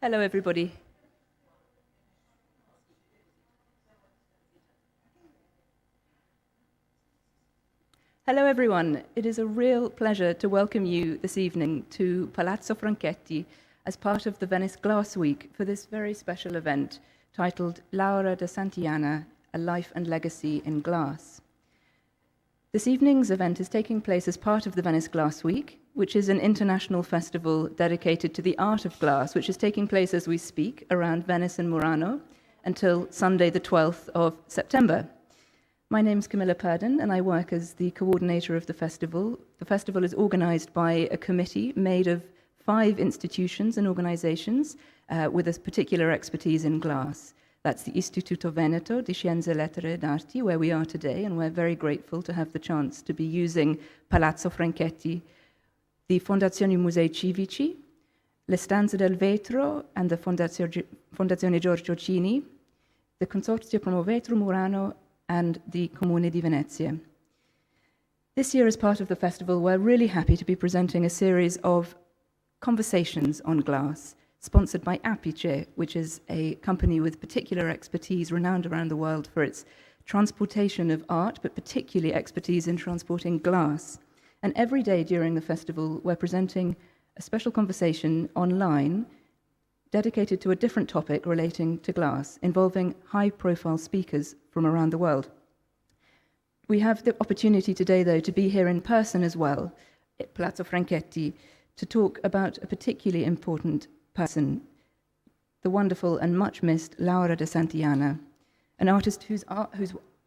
Hello, everybody. Hello, everyone. It is a real pleasure to welcome you this evening to Palazzo Franchetti as part of the Venice Glass Week for this very special event titled Laura de Santillana, A Life and Legacy in Glass. This evening's event is taking place as part of the Venice Glass Week, which is an international festival dedicated to the art of glass, which is taking place as we speak around Venice and Murano until Sunday, the 12th of September. My name's Camilla Purdon, and I work as the coordinator of the festival. The festival is organized by a committee made of 5 institutions and organizations with a particular expertise in glass. That's the Istituto Veneto di Scienze, Lettere ed Arti, where we are today, and we're very grateful to have the chance to be using Palazzo Franchetti, the Fondazione Musei Civici, le Stanze del Vetro, and the Fondazione Giorgio Cini, the Consorzio Promo Vetro Murano, and the Comune di Venezia. This year, as part of the festival, we're really happy to be presenting a series of conversations on glass, sponsored by Apice, which is a company with particular expertise renowned around the world for its transportation of art, but particularly expertise in transporting glass. And every day during the festival, we're presenting a special conversation online dedicated to a different topic relating to glass, involving high-profile speakers from around the world. We have the opportunity today, though, to be here in person as well, at Palazzo Franchetti, to talk about a particularly important person, the wonderful and much missed Laura de Santillana, an artist whose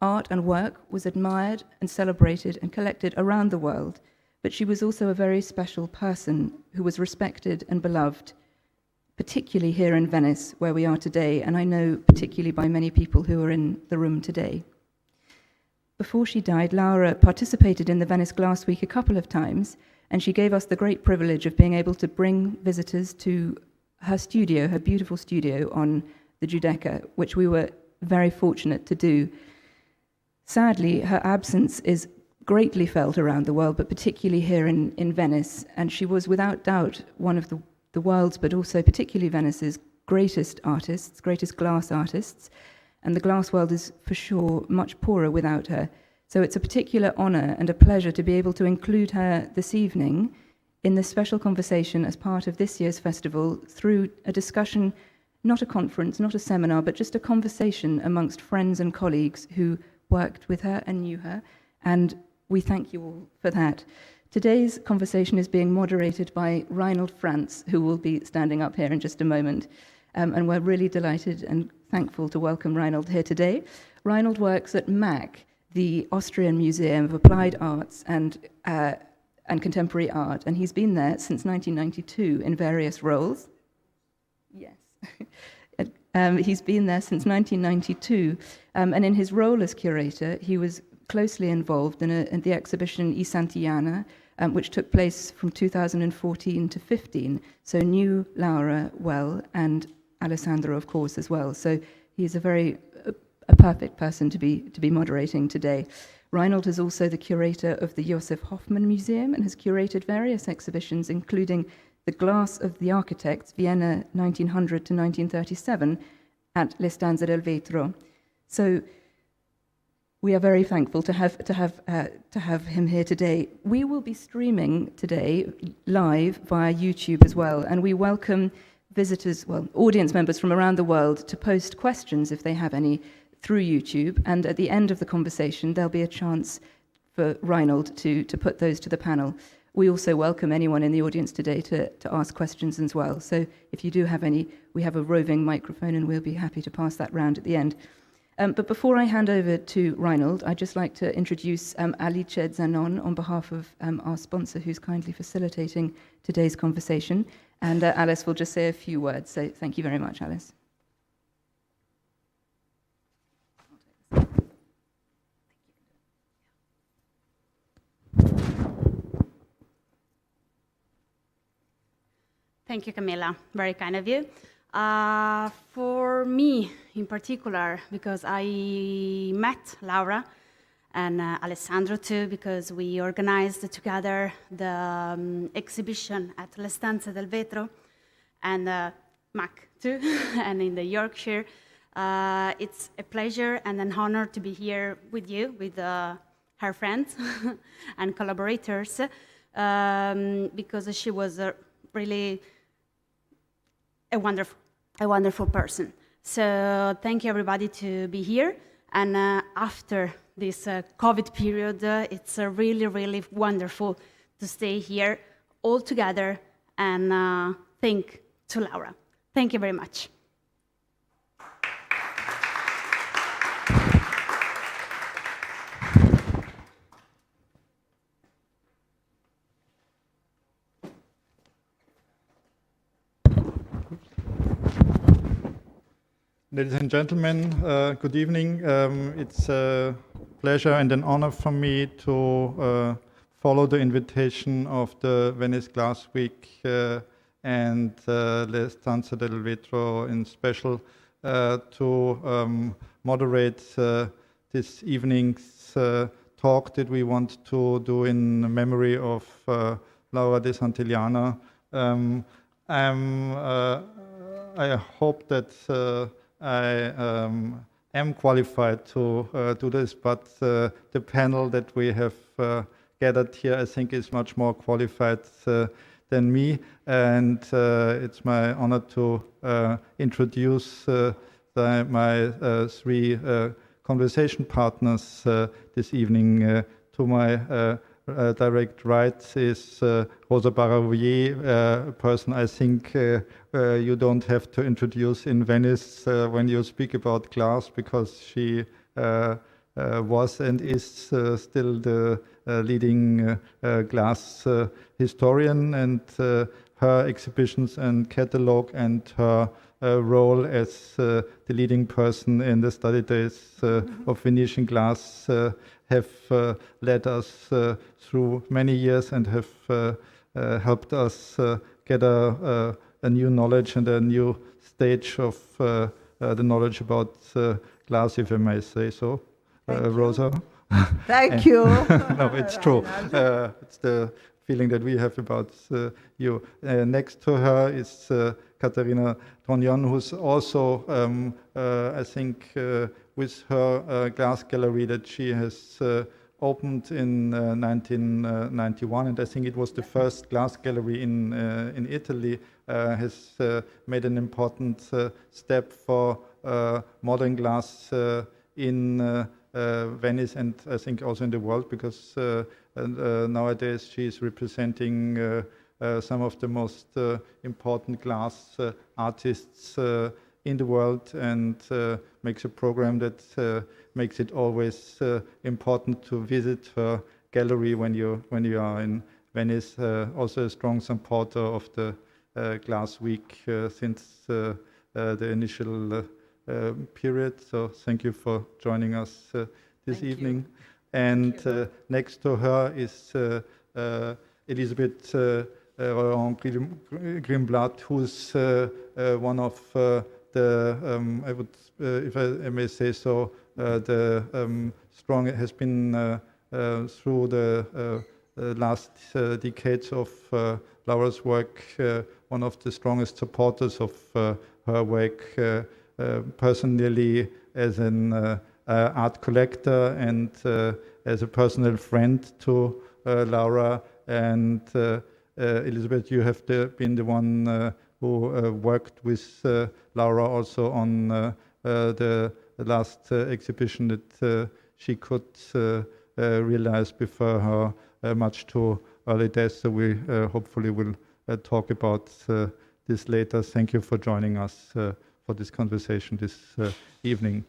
art and work was admired and celebrated and collected around the world, but she was also a very special person who was respected and beloved, particularly here in Venice, where we are today, and I know particularly by many people who are in the room today. Before she died, Laura participated in the Venice Glass Week a couple of times, and she gave us the great privilege of being able to bring visitors to her studio, her beautiful studio on the Giudecca, which we were very fortunate to do. Sadly, her absence is greatly felt around the world, but particularly here in Venice, and she was without doubt one of the world's, but also particularly Venice's greatest artists, greatest glass artists, and the glass world is for sure much poorer without her. So it's a particular honor and a pleasure to be able to include her this evening in this special conversation as part of this year's festival through a discussion, not a conference, not a seminar, but just a conversation amongst friends and colleagues who worked with her and knew her, and we thank you all for that. Today's conversation is being moderated by Rainald Franz, who will be standing up here in just a moment, and we're really delighted and thankful to welcome Rainald here today. Rainald works at MAK, the Austrian Museum of Applied Arts and Contemporary Art, and he's been there since 1992 in various roles. Yes. He's been there since 1992, and in his role as curator, he was closely involved in the exhibition I Santillana, which took place from 2014 to 15, so knew Laura well, and Alessandro, of course, as well. So he's a perfect person to be moderating today. Rainald is also the curator of the Josef Hoffmann Museum and has curated various exhibitions, including The Glass of the Architects, Vienna 1900 to 1937, at Le Stanze del Vetro. So we are very thankful to have him here today. We will be streaming today live via YouTube as well, and we welcome visitors, audience members from around the world to post questions if they have any through YouTube, and at the end of the conversation there'll be a chance for Rainald to put those to the panel. We also welcome anyone in the audience today to ask questions as well. So if you do have any, we have a roving microphone and we'll be happy to pass that round at the end. But before I hand over to Rainald, I'd just like to introduce Alice Zanon on behalf of our sponsor, who's kindly facilitating today's conversation. And Alice will just say a few words. So thank you very much, Alice. Thank you, Camilla. Very kind of you. For me, in particular, because I met Laura and Alessandro too, because we organized together the exhibition at Le Stanze del Vetro, and MAK too, and in the Yorkshire. It's a pleasure and an honor to be here with you, with her friends and collaborators, because she was really a wonderful person. So thank you everybody to be here. And after this COVID period, it's really wonderful to stay here all together and think to Laura. Thank you very much. Ladies and gentlemen, good evening. It's a pleasure and an honor for me to follow the invitation of the Venice Glass Week and Le Stanze del Vetro in special to moderate this evening's talk that we want to do in memory of Laura de Santillana. I hope that I am qualified to do this, but the panel that we have gathered here, I think, is much more qualified than me, and it's my honor to introduce my three conversation partners this evening. To my direct right is Rosa Barovier, a person I think you don't have to introduce in Venice when you speak about glass, because she was and is still the leading glass historian, and her exhibitions and catalog and her role as the leading person in the study days of Venetian glass have led us through many years and have helped us get a new knowledge and a new stage of the knowledge about glass, if I may say so. Rosa? Thank you. No, it's true. It's the feeling that we have about you. Next to her is Caterina Tognon, who's also, I think, with her glass gallery that she has opened in 1991, and I think it was the first glass gallery in Italy, has made an important step for modern glass in Venice, and I think also in the world, because nowadays she is representing some of the most important glass artists in the world, and makes a program that makes it always important to visit her gallery when you are in Venice. Also a strong supporter of the Glass Week since the initial period. So thank you for joining us this evening. And next to her is Elisabeth Grimblatt, who's one of the, I would, if I may say so, the strong, has been through the last decades of Laura's work, one of the strongest supporters of her work, personally as an art collector and as a personal friend to Laura. And Elisabeth, you have been the one who worked with Laura also on the last exhibition that she could realize before her much too early death. So we hopefully will talk about this later. Thank you for joining us for this conversation this evening.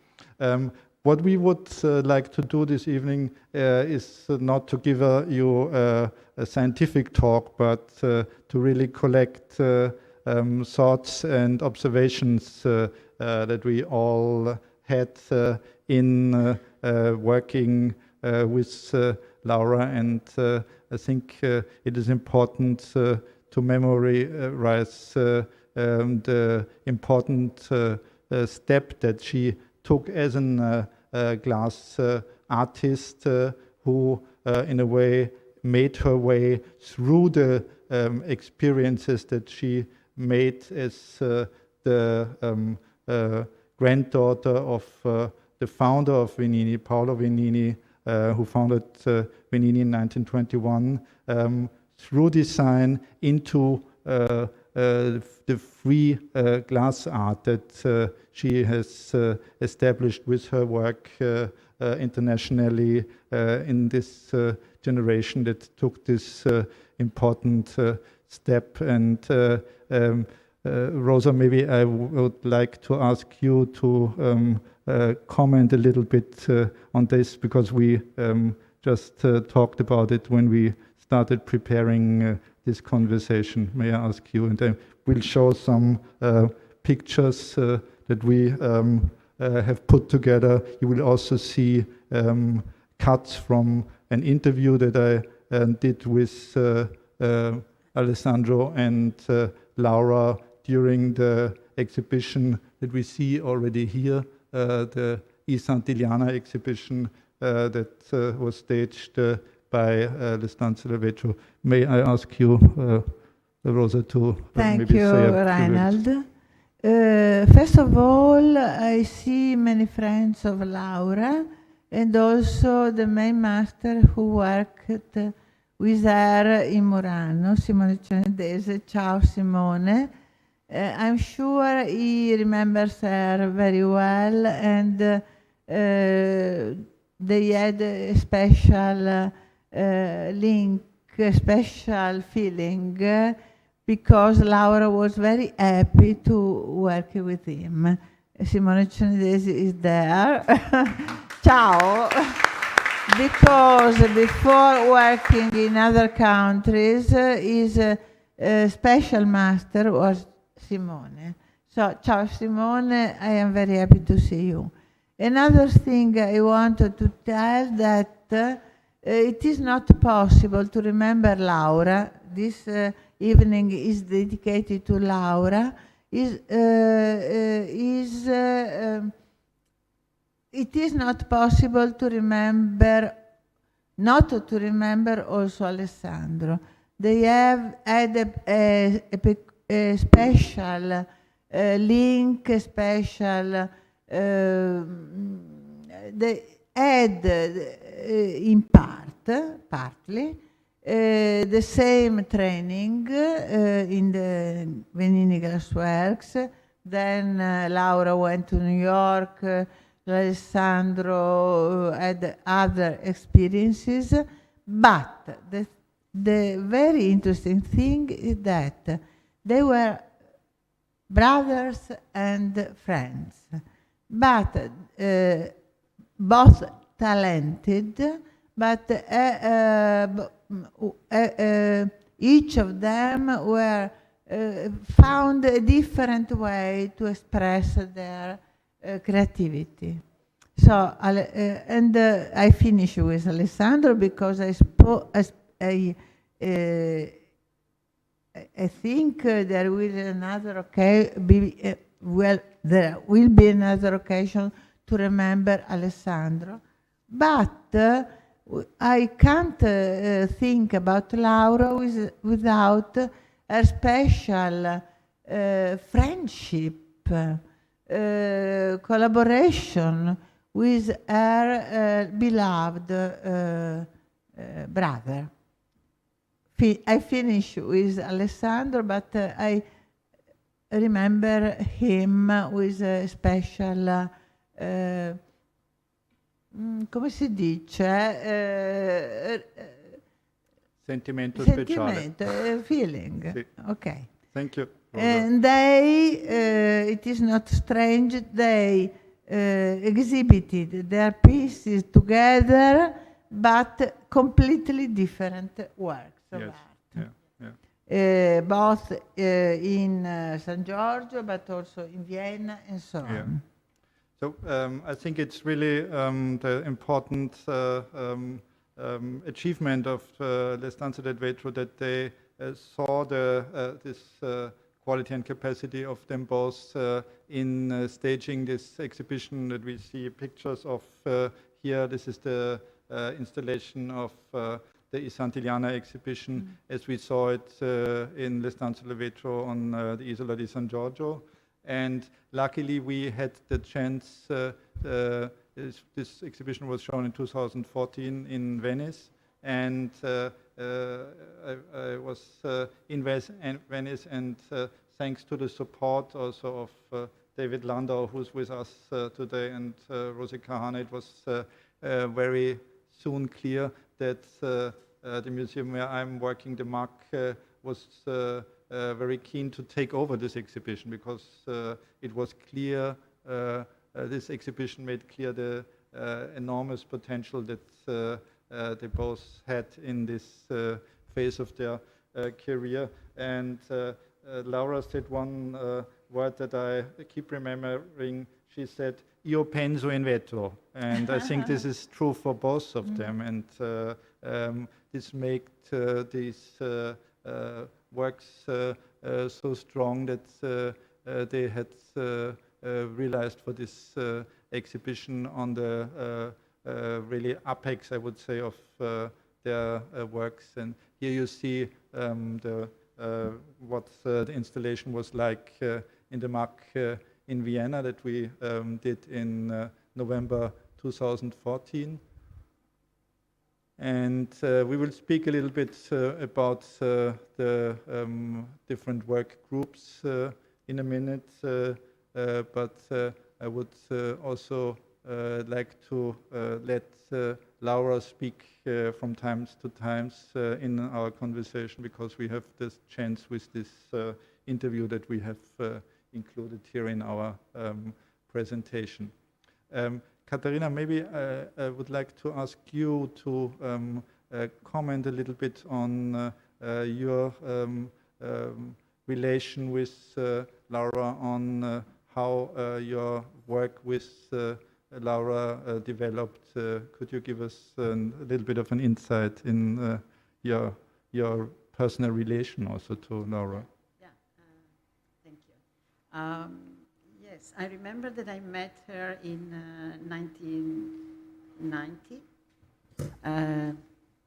What we would like to do this evening is not to give you a scientific talk, but to really collect thoughts and observations that we all had in working with Laura. And I think it is important to memorize the important step that she took as a glass artist who, in a way, made her way through the experiences that she made as the granddaughter of the founder of Venini, Paolo Venini, who founded Venini in 1921, through design into the free glass art that she has established with her work internationally in this generation that took this important step. And Rosa, maybe I would like to ask you to comment a little bit on this, because we just talked about it when we started preparing this conversation. May I ask you? And I will show some pictures that we have put together. You will also see cuts from an interview that I did with Alessandro and Laura during the exhibition that we see already here, the Santillana exhibition that was staged by Le Stanze del Vetro. May I ask you, Rosa, to Thank maybe you, say a few words? Rainald. First of all, I see many friends of Laura and also the main master who worked with her in Murano, Simone Cenedese. Ciao, Simone. I'm sure he remembers her very well, and they had a special link, a special feeling, because Laura was very happy to work with him. Simone Cenedese is there. Ciao. Because before working in other countries, his special master was Simone. So, ciao Simone, I am very happy to see you. Another thing I wanted to tell that it is not possible to remember Laura. This evening is dedicated to Laura. It is not possible to remember, not to remember also Alessandro. They have had a special link, a special, they had in partly, the same training in the Venini Glassworks. Then Laura went to New York, Alessandro had other experiences, but the very interesting thing is that they were brothers and friends, but both talented, but each of them were found a different way to express their creativity. So, I finish with Alessandro because I think there will be another occasion to remember Alessandro, but I can't think about Laura without her special friendship, collaboration with her beloved brother. I finish with Alessandro, but I remember him with a special, come si dice? Sentimento speciale. Feeling. Sì. Okay. Thank you, Rosa. And they, it is not strange, they exhibited their pieces together, but completely different works of Yes. art. Both in San Giorgio, but also in Vienna and so on. So I think it's really the important achievement of Le Stanze del Vetro that they saw this quality and capacity of them both in staging this exhibition that we see pictures of here. This is the installation of the Santillana exhibition as we saw it in Le Stanze del Vetro on the Isola di San Giorgio. And luckily we had the chance, this exhibition was shown in 2014 in Venice, and I was in Venice, and thanks to the support also of David Landau, who's with us today, and Rosi Kahane, it was very soon clear that the museum where I'm working, the MAK, was very keen to take over this exhibition, because it was clear, this exhibition made clear the enormous potential that they both had in this phase of their career. And Laura said one word that I keep remembering. She said, "Io penso in vetro," and I think this is true for both of them. And this made these works so strong that they had realized for this exhibition on the really apex, I would say, of their works. And here you see what the installation was like in the MAK in Vienna that we did in November 2014. And we will speak a little bit about the different work groups in a minute, but I would also like to let Laura speak from time to time in our conversation, because we have this chance with this interview that we have included here in our presentation. Katerina, maybe I would like to ask you to comment a little bit on your relation with Laura, on how your work with Laura developed. Could you give us a little bit of an insight in your personal relation also to Laura? Yeah, thank you. Yes, I remember that I met her in 1990,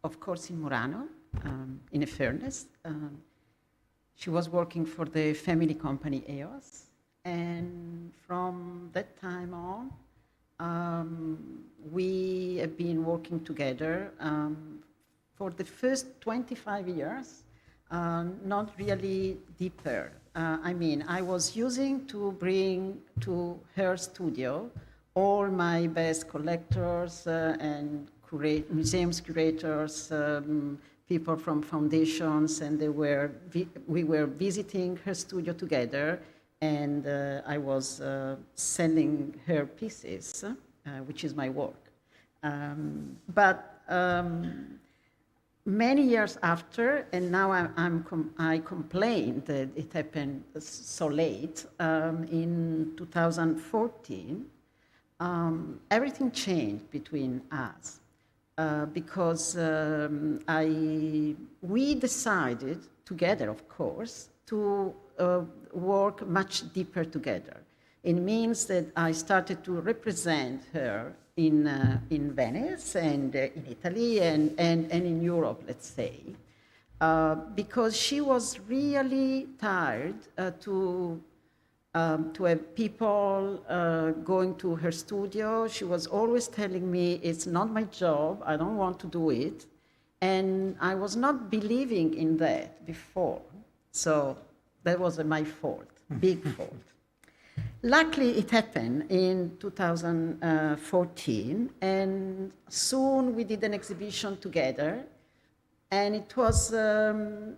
of course in Murano, in a furnace. She was working for the family company EOS, and from that time on, we have been working together for the first 25 years, not really deeper. I mean, I was using to bring to her studio all my best collectors and museums curators, people from foundations, and we were visiting her studio together, and I was sending her pieces, which is my work. But many years after, and now I complain that it happened so late, in 2014, everything changed between us, because we decided together, of course, to work much deeper together. It means that I started to represent her in Venice and in Italy and in Europe, let's say, because she was really tired to have people going to her studio. She was always telling me, it's not my job, I don't want to do it. And I was not believing in that before. So that was my fault, big fault. Luckily, it happened in 2014, and soon we did an exhibition together, and it was a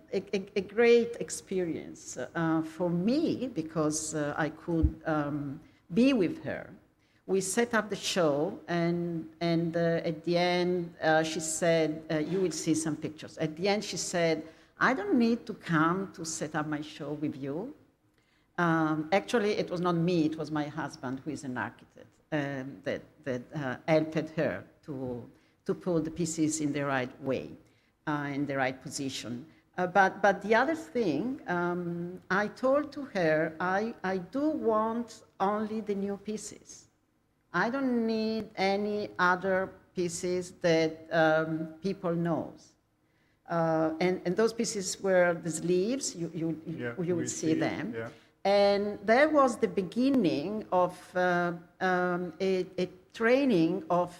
great experience for me, because I could be with her. We set up the show, and at the end, she said, you will see some pictures. At the end, she said, I don't need to come to set up my show with you. Actually, it was not me, it was my husband, who is an architect, that helped her to put the pieces in the right way, in the right position. But the other thing, I told to her, I do want only the new pieces. I don't need any other pieces that people knows. And those pieces were the sleeves, you would see them. Yeah. And that was the beginning of a training of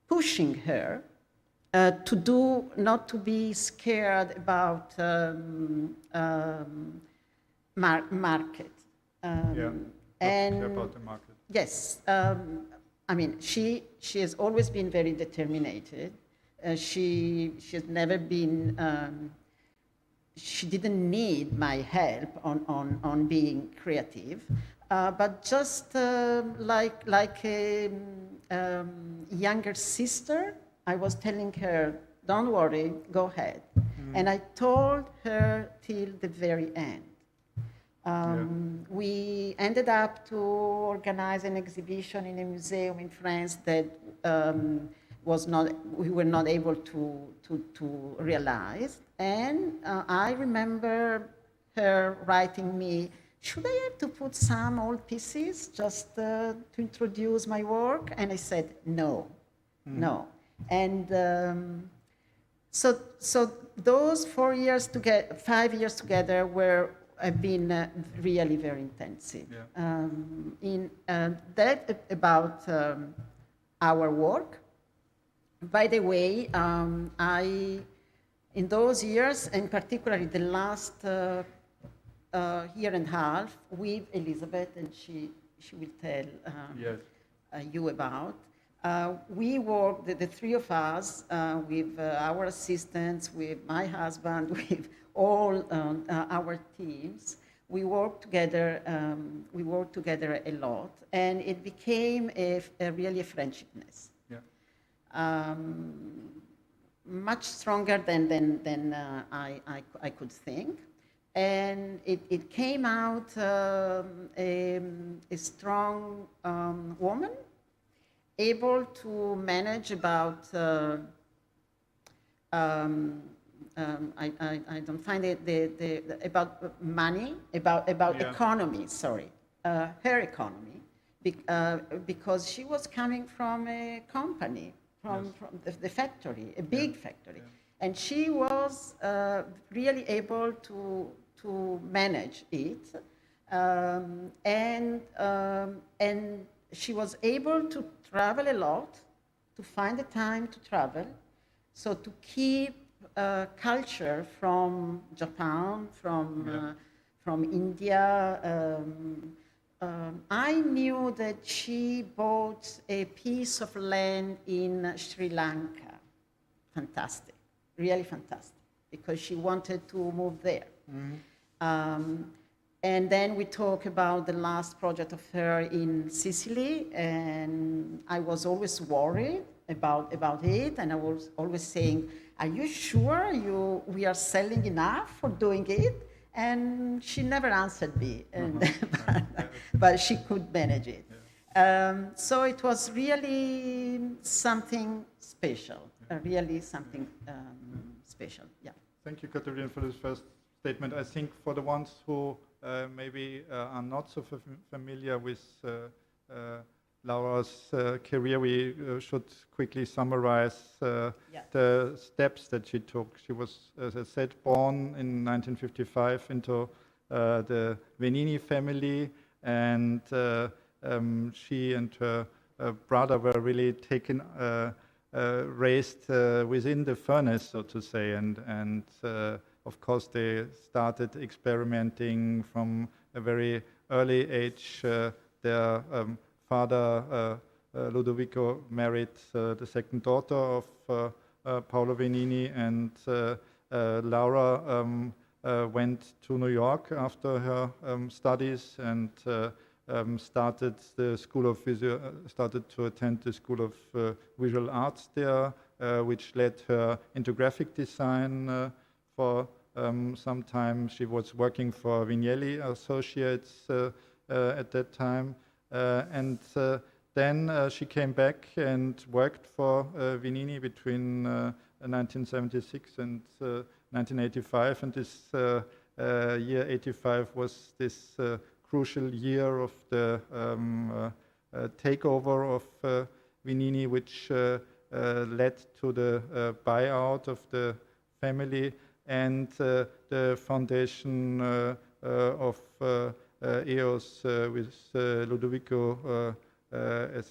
pushing her to do, not to be scared about market. And about the market. Yes, I mean, she has always been very determined. She has never been, she didn't need my help on being creative, but just like a younger sister, I was telling her, don't worry, go ahead. And I told her till the very end. We ended up to organize an exhibition in a museum in France that we were not able to realize. And I remember her writing me, should I have to put some old pieces just to introduce my work? And I said, no, no. And so those 5 years together have been really very intensive. In that about our work. By the way, in those years, and particularly the last year and a half, with Elizabeth, and she will tell you about. We worked, the three of us, with our assistants, with my husband, with all our teams. We worked together. We worked together a lot, and it became really a friendshipness. Much stronger than I could think, and it came out a strong woman, able to manage about, I don't find it, about money, about economy, sorry, her economy, because she was coming from a company, from the factory, a big factory. And she was really able to manage it, and she was able to travel a lot, to find the time to travel, so to keep culture from Japan, from India. I knew that she bought a piece of land in Sri Lanka. Fantastic, really fantastic, because she wanted to move there. And then we talk about the last project of her in Sicily, and I was always worried about it, and I was always saying, are you sure we are selling enough for doing it? And she never answered me, but she could manage it. So it was really something special, really something special, yeah. Thank you, Caterina, for this first statement. I think for the ones who maybe are not so familiar with Laura's career, we should quickly summarize the steps that she took. She was, as I said, born in 1955 into the Venini family, and she and her brother were really raised within the furnace, so to say, and of course they started experimenting from a very early age. Their father, Ludovico, married the second daughter of Paolo Venini, and Laura went to New York after her studies and started to attend the School of Visual Arts there, which led her into graphic design for some time. She was working for Vignelli Associates at that time. And then she came back and worked for Venini between 1976 and 1985, and this year 85 was this crucial year of the takeover of Venini, which led to the buyout of the family and the foundation of EOS with Ludovico as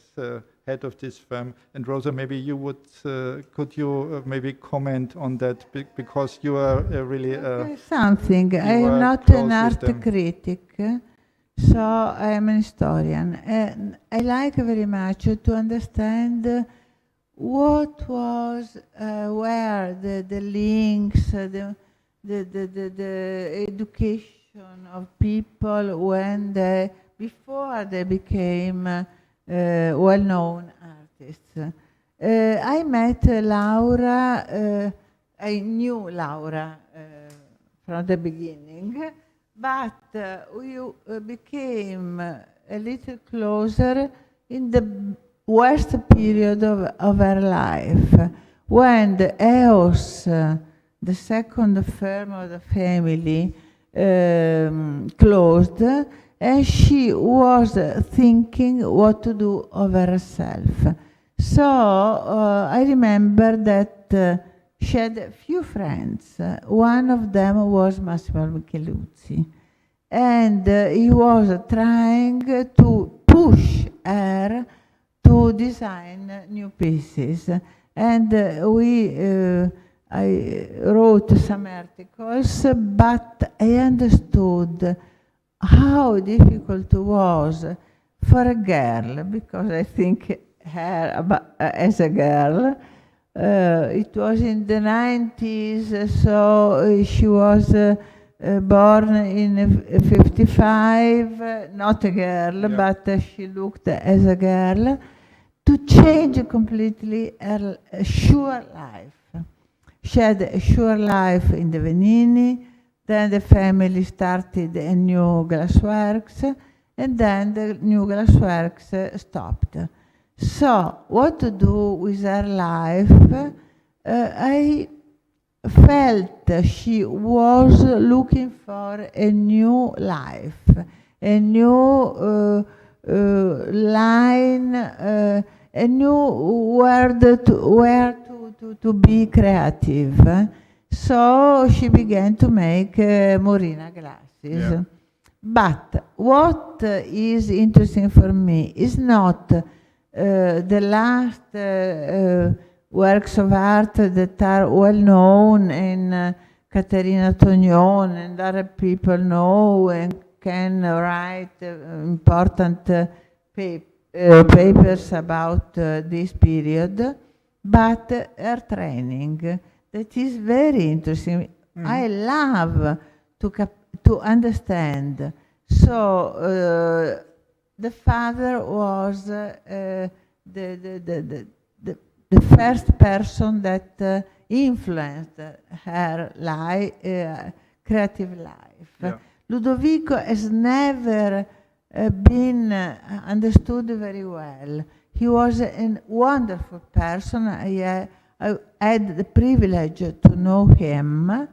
head of this firm. And Rosa, maybe you would, could you maybe comment on that, because you are really something. I am not an art critic, so I am an historian. And I like very much to understand what was, where the links, the education of people when they, before they became well-known artists. I met Laura, I knew Laura from the beginning, but we became a little closer in the worst period of her life, when the EOS, the second firm of the family, closed, and she was thinking what to do of herself. So I remember that she had a few friends. One of them was Massimo Micheluzzi, and he was trying to push her to design new pieces. And I wrote some articles, but I understood how difficult it was for a girl, because I think her as a girl. It was in the 90s, so she was born in 55, not a girl, but she looked as a girl, to change completely her sure life. She had a sure life in the Venini, then the family started a new glassworks, and then the new glassworks stopped. So, what to do with her life? I felt she was looking for a new life, a new line, a new word where to be creative. So she began to make Morina glasses. Yeah. But what is interesting for me is not the last works of art that are well known, and Caterina Tognon and other people know and can write important papers about this period, but her training, that is very interesting. I love to understand. So the father was the first person that influenced her life, creative life. Yeah. Ludovico has never been understood very well. He was a wonderful person. I had the privilege to know him.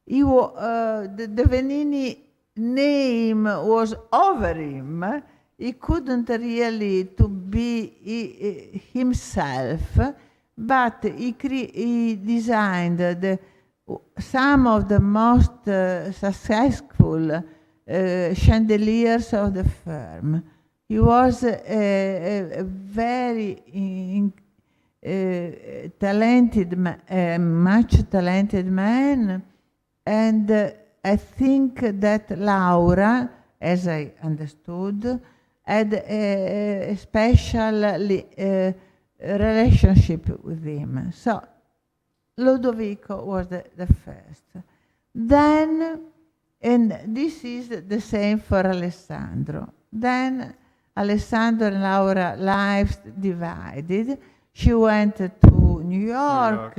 He the Venini name was over him. He couldn't really to be himself, but he designed some of the most successful chandeliers of the firm. He was a very talented, much talented man, and I think that Laura, as I understood, had a special relationship with him. So Ludovico was the first. Then, and this is the same for Alessandro. Then Alessandro and Laura lives divided. She went to New York,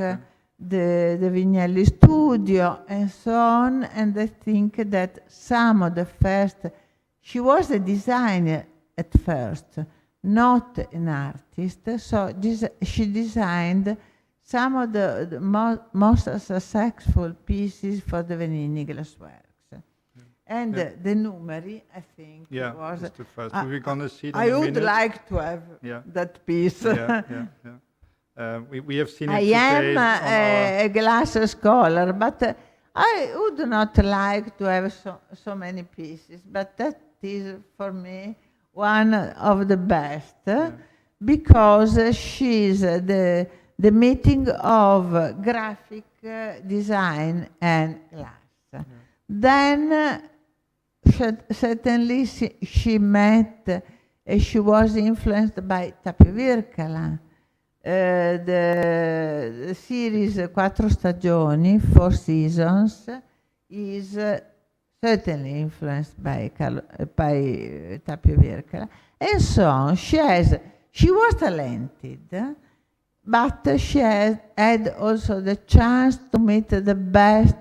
the Vignelli studio, and so on. And I think that some of the first, she was a designer at first, not an artist. So she designed some of the most successful pieces for the Venini glassworks. And the numeri, I think, was... it's the first. We're going to see it in I a would minute. like to have that piece. We have seen it I today. am a glass scholar, but I would not like to have so many pieces, but that is for me one of the best because she's the meeting of graphic design and glass. Then certainly she met, she was influenced by Tapio Virkala. The series Quattro Stagioni, 4 Seasons, is certainly influenced by Tapio Virkala. And so on. She was talented, but she had also the chance to meet the best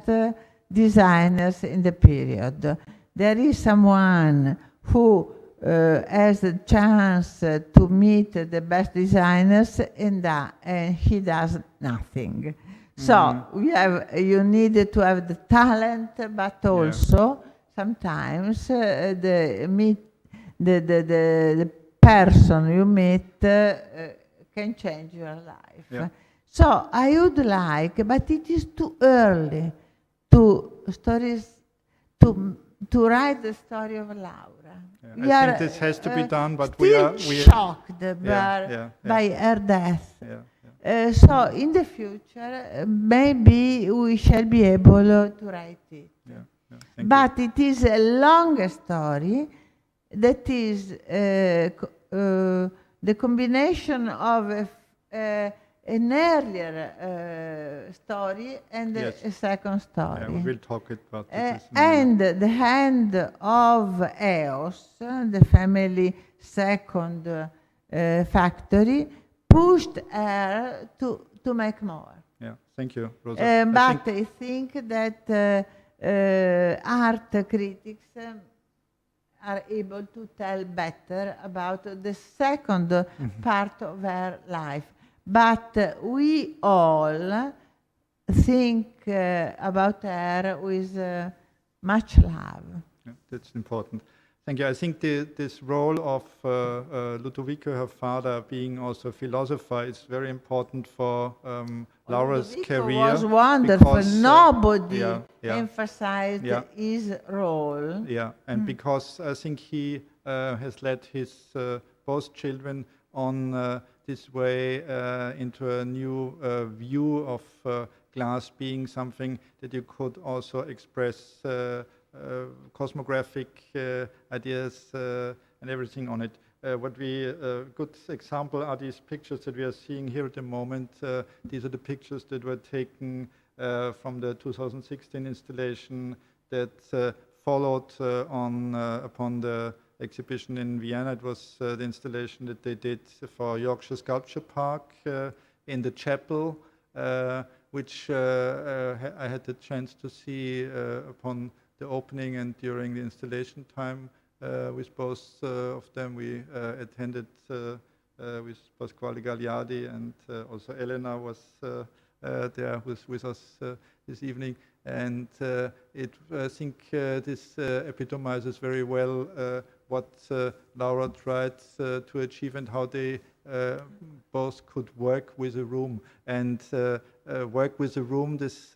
designers in the period. There is someone who has the chance to meet the best designers and he does nothing. So you need to have the talent, but also sometimes the person you meet can change your life. So I would like, but it is too early to write the story of Laura. I think this has to be done, but we are shocked by her death. So in the future, maybe we shall be able to write it. But it is a long story that is the combination of an earlier story and a second story. We will talk about this. And the hand of Eos, the family second factory, pushed her to make more. Thank you, Rosa. But I think that art critics are able to tell better about the second part of her life. But we all think about her with much love. That's important. Thank you. I think this role of Ludovico, her father, being also a philosopher, is very important for Laura's career. It was wonderful. Because, nobody emphasized his role. And because I think he has led his both children on this way into a new view of glass being something that you could also express cosmographic ideas and everything on it. Good example are these pictures that we are seeing here at the moment. These are the pictures that were taken from the 2016 installation that followed upon the exhibition in Vienna. It was the installation that they did for Yorkshire Sculpture Park in the chapel, which I had the chance to see upon the opening and during the installation time with both of them. We attended with Pasquale Gagliardi, and also Elena was there with us this evening. And I think this epitomizes very well what Laura tried to achieve and how they both could work with a room. And work with a room, this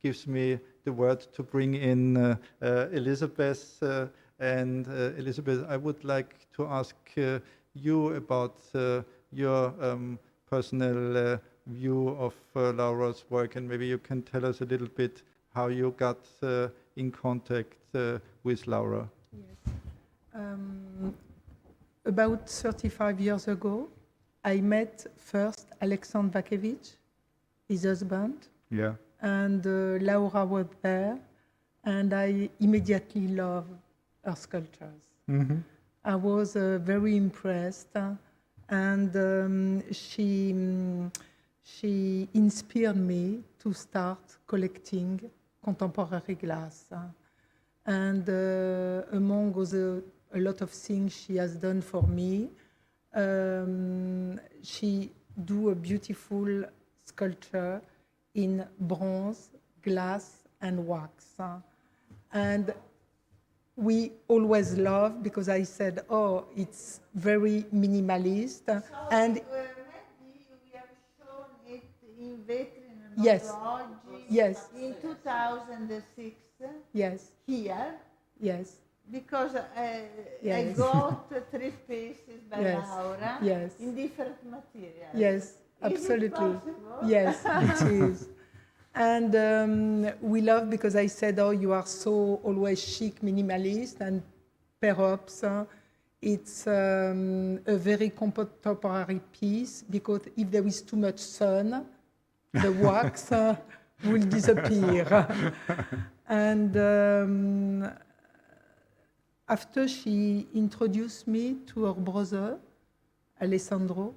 gives me the word to bring in Elizabeth. And Elizabeth, I would like to ask you about your personal view of Laura's work, and maybe you can tell us a little bit how you got in contact with Laura. Yes. About 35 years ago, I met first Alexandre Vakevich, his husband, and Laura was there, and I immediately loved her sculptures. I was very impressed, and she inspired me to start collecting contemporary glass. And among a lot of things she has done for me, she do a beautiful sculpture in bronze, glass, and wax. And we always love, because I said, oh, it's very minimalist. And maybe we have shown it in Vetro, yes, yes, in 2006. yes, Here, yes, because I Yes. got 3 pieces by Yes. Laura Yes. in different materials. yes, Is it absolutely. possible? Yes, it is. And we love, because I said, oh, you are so always chic, minimalist, and perhaps it's a very contemporary piece, because if there is too much sun, the wax will disappear. And after she introduced me to her brother, Alessandro,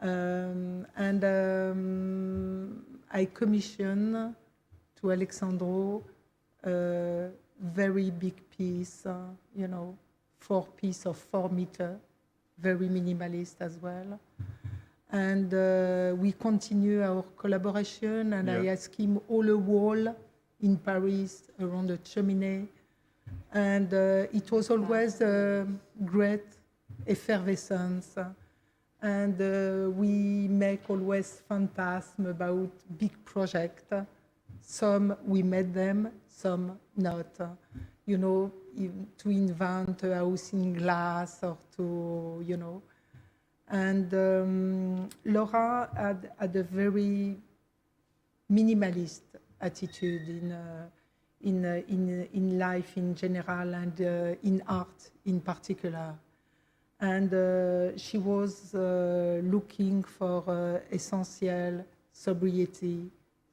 and I commissioned to Alessandro a very big piece, 4 piece of 4 meter, very minimalist as well. And we continue our collaboration, and I asked him all a wall in Paris around the chimney. And it was always a great effervescence. And we make always phantasm about big projects. Some we made them, some not. To invent a house in glass or to, And Laura had a very minimalist attitude in life in general, and in art in particular. And she was looking for essential sobriety,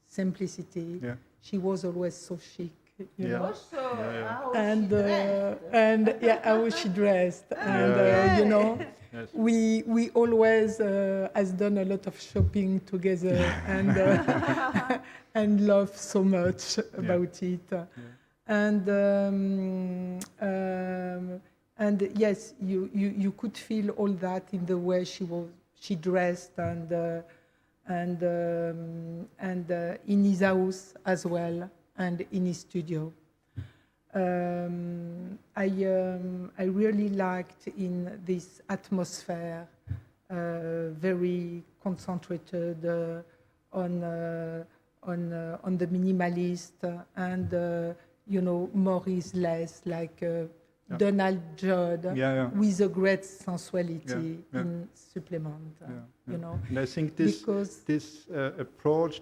simplicity. Yeah. She was always so chic, you know. Also, how And she dressed. how she dressed, and Yes. we always has done a lot of shopping together, and and love so much about it. And yes, you could feel all that in the way she dressed, and in his house as well, and in his studio. I really liked in this atmosphere, very concentrated on the minimalist, and more is less, like Donald Judd, with a great sensuality in supplement. And I think this approach,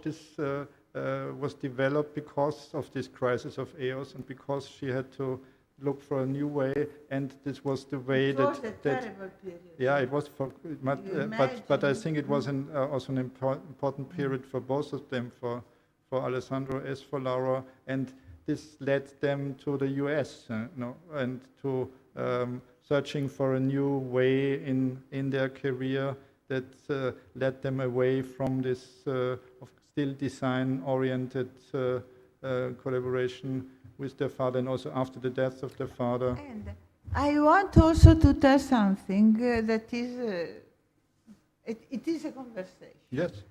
was developed because of this crisis of EOS, and because she had to look for a new way, and this was the way It was a terrible period. Yeah, it was but I think it was also an important period for both of them, for Alessandro as for Laura, and this led them to the US, and to searching for a new way in their career that led them away from this of still design-oriented collaboration with their father, and also after the death of their father. And I want also to tell something that is, it is a conversation. Yes.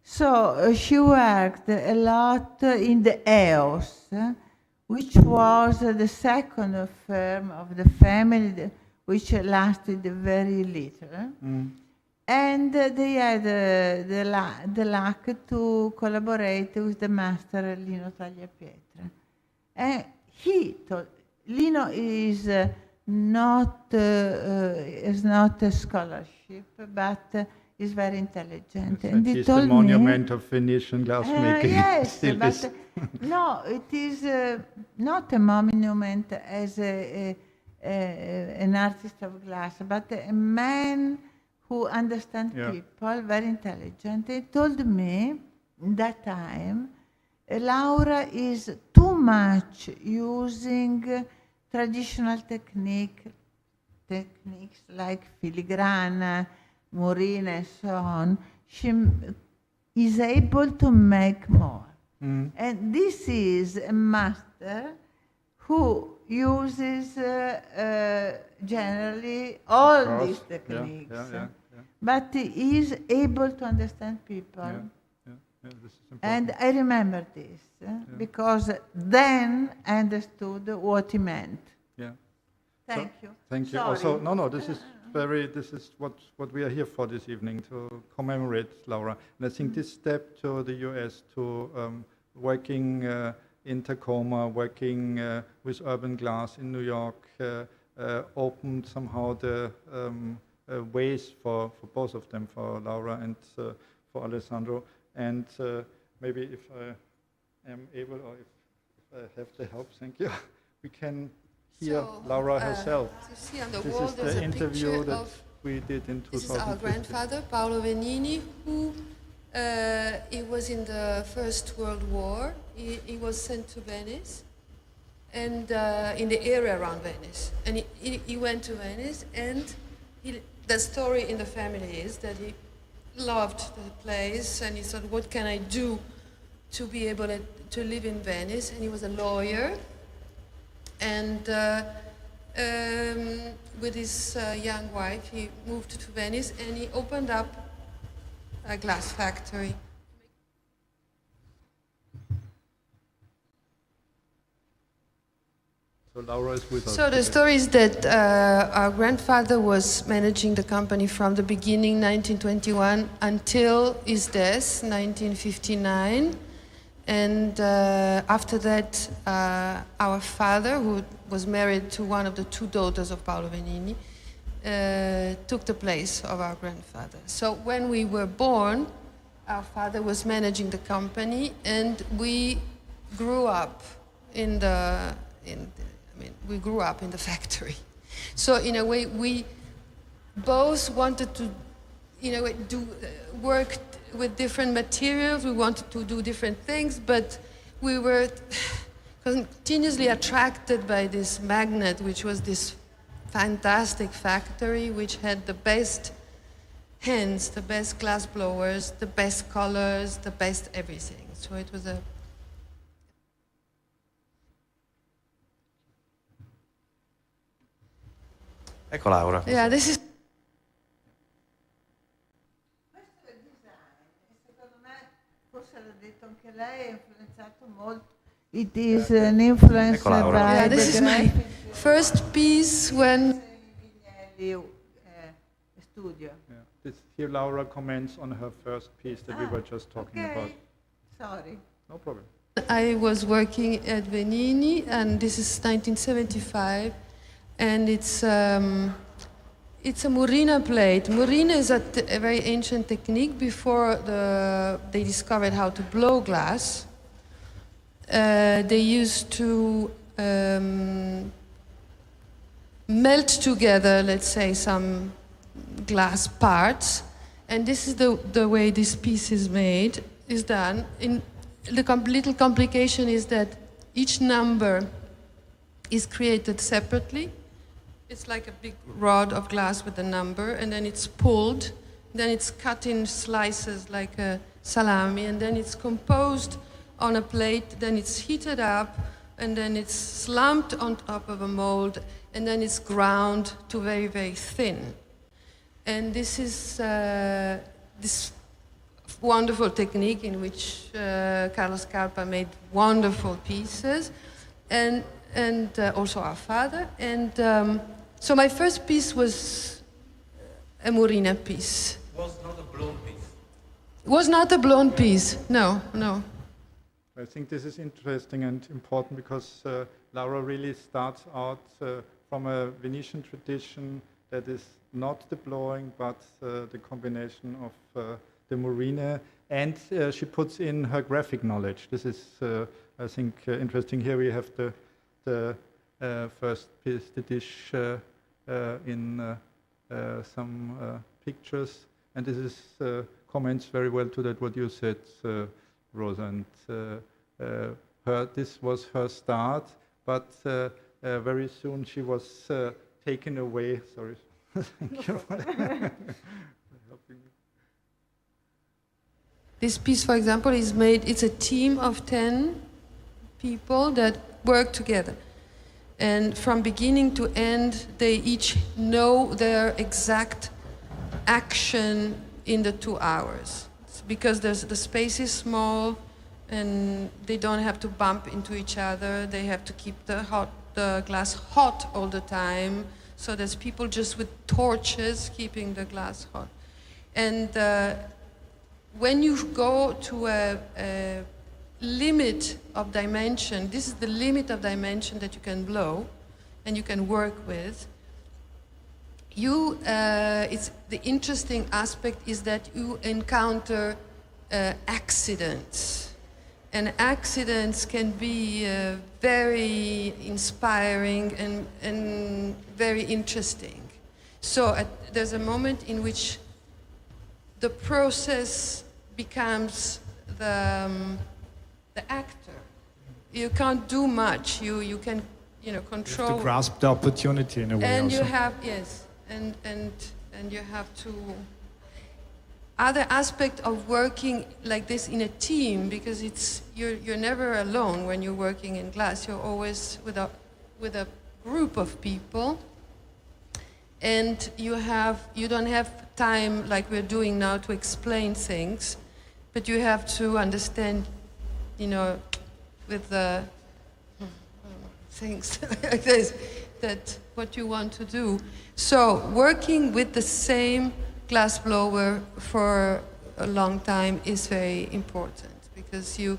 So she worked a lot in the EOS, which was the second firm of the family, which lasted very little. And they had the luck to collaborate with the master Lino Tagliapietra. And he told, Lino is not a scholarship, but is very intelligent. And he He's told the monument of Venetian glassmaking. yes, Still but is. no, it is not a monument as an artist of glass, but a man who understands people, very intelligent. He told me that time, Laura is too much using traditional techniques like filigrana, murina, and so on. She is able to make more. And this is a master who uses generally all these techniques. But he is able to understand people. Yeah, this is important. And I remember this because then I understood what he meant. Yeah. Thank you. Thank you. Sorry. Also, no, this is what we are here for this evening, to commemorate Laura. And I think this step to the US, to working in Tacoma, working with urban glass in New York, opened somehow the ways for both of them, for Laura and for Alessandro. And maybe if I am able, or if I have the help, thank you, we can hear Laura herself. You see on the This wall is there's the a interview picture that of, we did in 2015. this is our grandfather, Paolo Venini, who he was in the First World War. He was sent to Venice, and in the area around Venice. And he went to Venice, and the story in the family is that he loved the place, and he thought, what can I do to be able to live in Venice? And he was a lawyer, and with his young wife, he moved to Venice, and he opened up a glass factory. So Laura is with us. So the today. story is that our grandfather was managing the company from the beginning, 1921, until his death, 1959. And after that, our father, who was married to one of the two daughters of Paolo Venini, took the place of our grandfather. So when we were born, our father was managing the company, and we grew up in the factory. So in a way, we both wanted to, work with different materials. We wanted to do different things, but we were continuously attracted by this magnet, which was this fantastic factory, which had the best hands, the best glass blowers, the best colors, the best everything. So it was a Ecco Laura. yeah, this is Questo è il design, e secondo me, forse l'ha detto anche lei, ha influenzato molto. It is an influence Ecco Laura. by yeah, this the is my graphic first piece when Vignelli studio. Yeah. Here Laura comments on her first piece that we were just talking about. Sorry. No problem. I was working at Venini, and this is 1975, and it's a Murina plate. Murina is a very ancient technique. Before they discovered how to blow glass, they used to melt together, let's say, some glass parts, and this is the way this piece is done. The little complication is that each number is created separately. It's like a big rod of glass with a number, and then it's pulled, then it's cut in slices like a salami, and then it's composed on a plate, then it's heated up, and then it's slumped on top of a mold, and then it's ground to very, very thin. And this is this wonderful technique in which Carlo Scarpa made wonderful pieces, and also our father. And so my first piece was a Murina piece. Was not a blown piece. Was not a blown piece, no. I think this is interesting and important because Laura really starts out from a Venetian tradition that is not the blowing, but the combination of the Murina, and she puts in her graphic knowledge. This is, I think, interesting. Here we have the first piece, the dish in some pictures, and this is comments very well to that what you said, Rosa. And this was her start, but very soon she was taken away. Sorry. Thank you. This piece, for example, it's a team of 10 people that work together. And from beginning to end, they each know their exact action in the 2 hours. because the space is small and they don't have to bump into each other. They have to keep the glass hot all the time. So there's people just with torches keeping the glass hot. And when you go to a limit of dimension, this is the limit of dimension that you can blow and you can work with. It's the interesting aspect is that you encounter accidents. And accidents can be very inspiring and very interesting. So there's a moment in which the process becomes the actor. You can't do much. You can control. You have to grasp the opportunity in a way. And also. you have and you have to. Other aspect of working like this in a team, because you're never alone when you're working in glass. You're always with a group of people, and you don't have time like we're doing now to explain things, but you have to understand, with the things like this, that what you want to do. So working with the same glass blower for a long time is very important, because you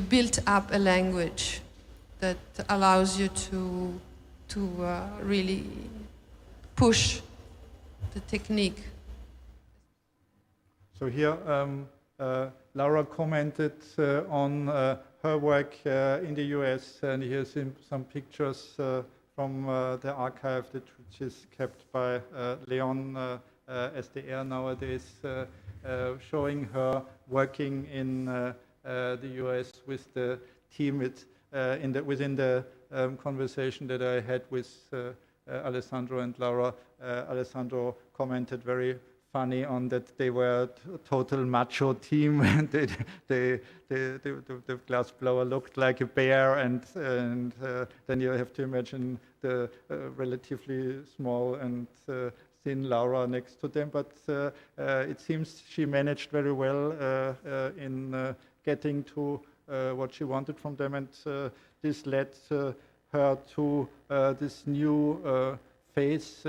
build up a language that allows you to really push the technique. So here, Laura commented on her work in the US, and here's some pictures from the archive which is kept by Leon SDR nowadays, showing her working in the US with the team. Within the conversation that I had with Alessandro and Laura, Alessandro commented very funny on that they were a total macho team, and the glass blower looked like a bear, and then you have to imagine the relatively small and thin Laura next to them, but it seems she managed very well in getting to what she wanted from them, and this led her to this new phase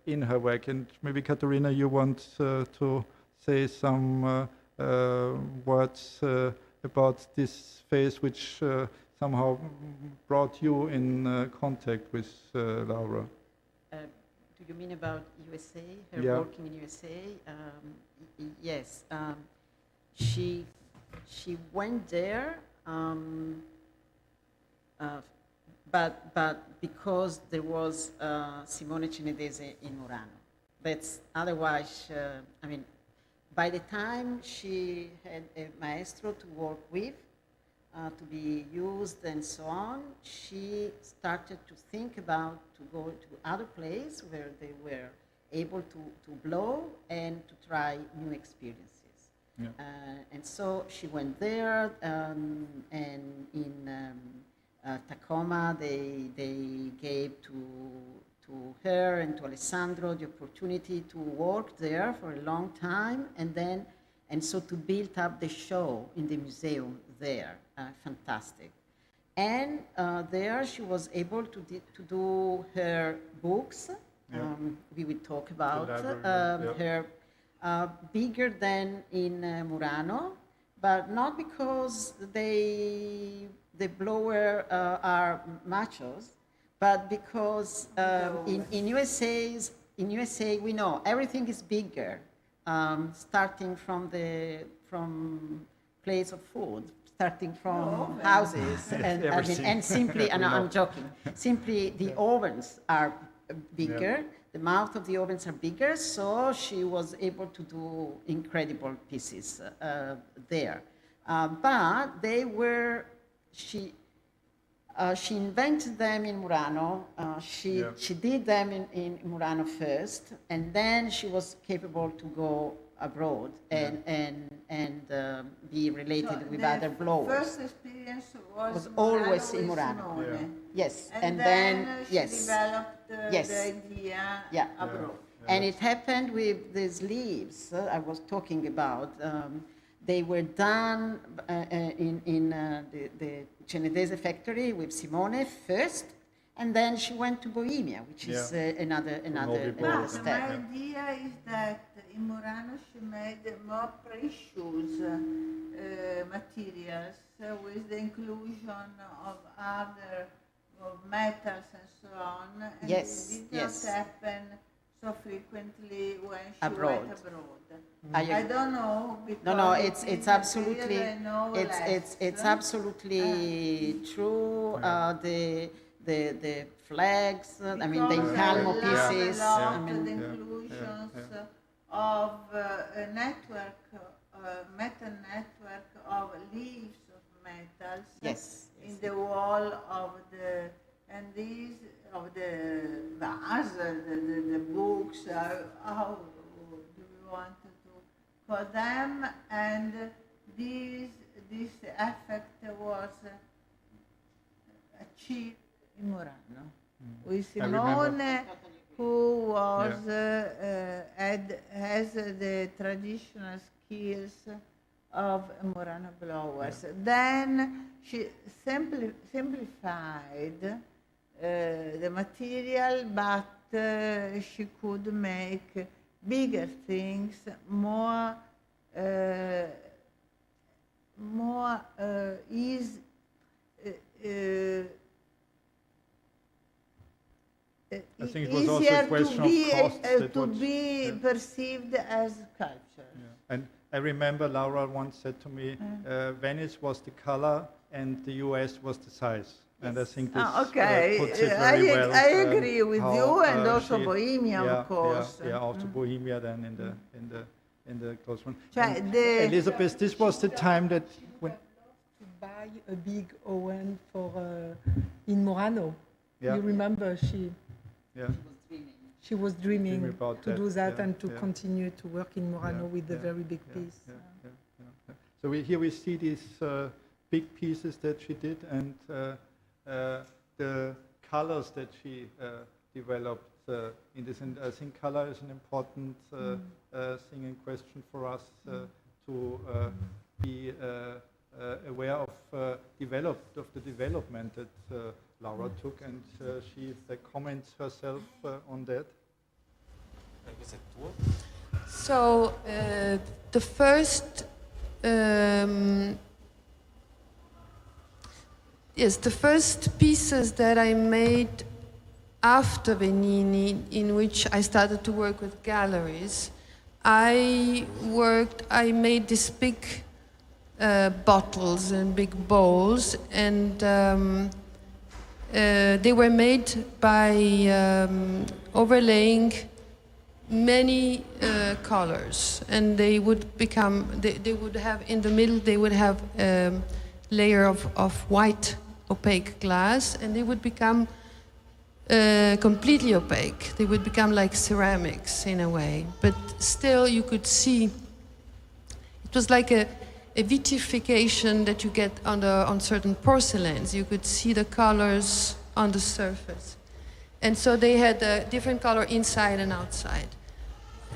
in her work. And maybe Caterina, you want to say some words about this phase which somehow brought you in contact with Laura. Do you mean about USA, her working in USA? Yes, she went there, but because there was Simone Cinedese in Murano. That's otherwise, by the time she had a maestro to work with, to be used and so on, she started to think about to go to other places where they were able to blow and to try new experiences. Yeah. And so she went there, and in Tacoma they gave to her and to Alessandro the opportunity to work there for a long time, and so to build up the show in the museum there. Fantastic. And there she was able to do her books. We will talk about her bigger than in Murano, but not because the blower are machos, but because in USA we know everything is bigger, starting from place of food, starting from houses, and simply, and I'm joking, simply the ovens are bigger, the mouth of the ovens are bigger, so she was able to do incredible pieces there. But they were, she invented them in Murano, she did them in Murano first, and then she was capable to go abroad and be related with other blowers. First experience was always in Murano. Yeah. Yes, and then she developed the idea abroad. And it happened with these leaves I was talking about. They were done in the Cenedese factory with Simone first, and then she went to Bohemia, which is another But step. my idea is that in Murano she made more precious materials with the inclusion of other metals and so on. And Yes, it did yes. not happen so frequently when she Abroad. went abroad. I I don't know because No, it it's is absolutely material I know less. it's absolutely true. The flags, I mean the Because Incalmo I love pieces. a lot I mean, the inclusions of a network, metal network of leaves of metals yes, in the wall of the, and these of the vase, the books, how do we want to call them, and this effect was achieved in Murano with I remember. Simone, who was has the traditional skills of Murano blowers. Then she simplified the material, but she could make bigger things, more easy. I think it was also a Easier question to be, of cost. that to was- be yeah. perceived as sculpture. Yeah. And I remember Laura once said to me, Venice was the color and the US was the size. And I think this Okay, puts it very well. I agree with how, you, and also she- Bohemia, of course. Yeah, also Bohemia then in the close one. Cioè, And the- Elizabeth, this was the time that when, To buy a big oven for in Murano. Yeah. You remember yeah, she was dreaming Dreaming about to that, do that yeah, and to yeah. continue to work in Murano Yeah, with the yeah, very big yeah, piece. yeah. So here we see these big pieces that she did and the colors that she developed in this. And I think color is an important thing and question for us to be aware of the development that Laura took, and she comments herself on that. Questo è tuo? So the first, the first pieces that I made after Venini, in which I started to work with galleries, I made these big bottles and big bowls, and they were made by overlaying many colors, and they would become, they would have, in the middle, they would have a layer of white opaque glass, and they would become completely opaque. They would become like ceramics in a way, but still you could see, it was like a vitrification that you get on certain porcelains. You could see the colors on the surface. And so they had a different color inside and outside.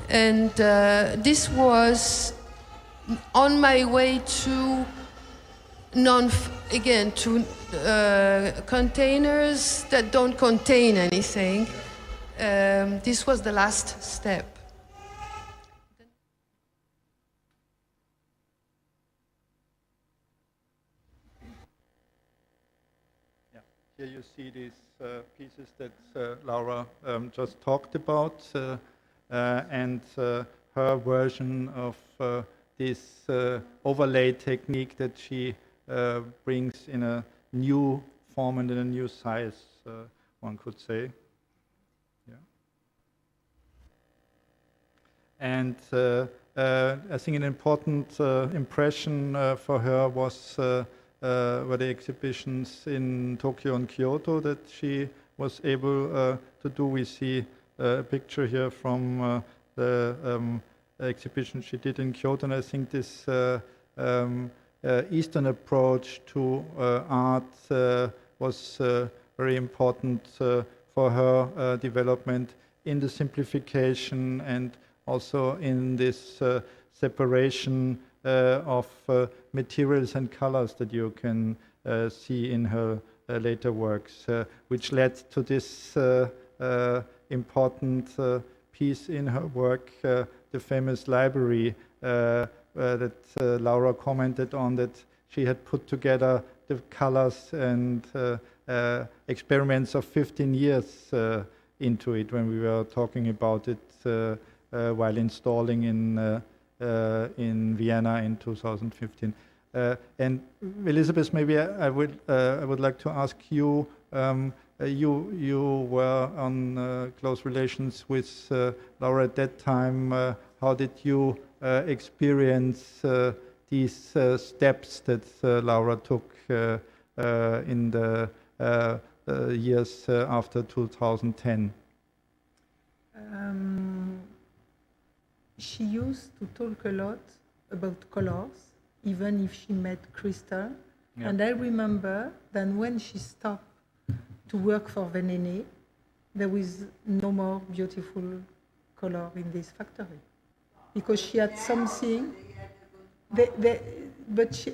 And this was on my way to containers that don't contain anything. This was the last step. Here you see these pieces that Laura just talked about, and her version of this overlay technique that she brings in a new form and in a new size, one could say. Yeah. And I think an important impression for her was were the exhibitions in Tokyo and Kyoto that she was able to do. We see a picture here from the exhibition she did in Kyoto, and I think this Eastern approach to art was very important for her development in the simplification and also in this separation of materials and colors that you can see in her later works, which led to this important piece in her work, the famous library that Laura commented on, that she had put together the colors and experiments of 15 years into it when we were talking about it while installing in Vienna in 2015. And Elizabeth, maybe I would like to ask you. You were on close relations with Laura at that time. How did you experience these steps that Laura took in the years after 2010? She used to talk a lot about colors, even if she met crystal. Yeah. And I remember that when she stopped to work for Venerdì, there was no more beautiful color in this factory, because she had something.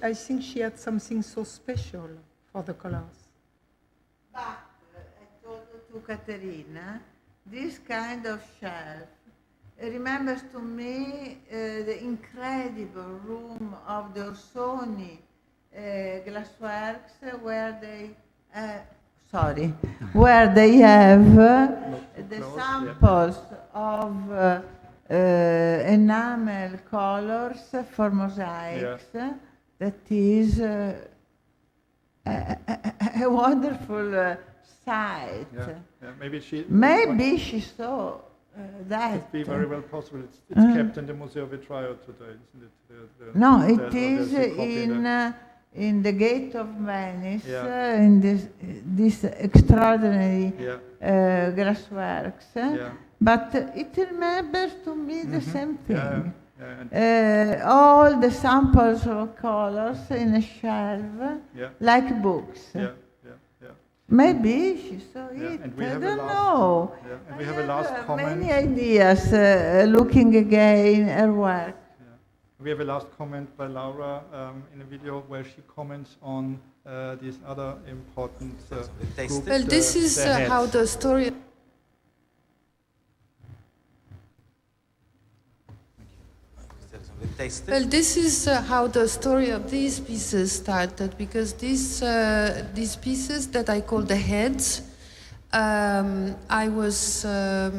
I think she had something so special for the colors. But I told to Caterina, this kind of shelf remembers to me the incredible room of the Orsoni glassworks, where they have the samples of enamel colors for mosaics. Yeah. That is a wonderful sight. Yeah. Maybe she saw that. It could be very well possible. It's kept in the Museo Vetro today, isn't it? No, it is in the gate of Venice, in this extraordinary glassworks. But it remembers to me the same thing. All the samples of colors in a shelf, like books. Maybe she saw it. I don't know. And we have a last comment. Many ideas looking again her work. We have a last comment by Laura in a video where she comments on these other important groups. Well, this is how the story. Well, this is how the story of these pieces started, because these pieces that I call the heads, I was, well,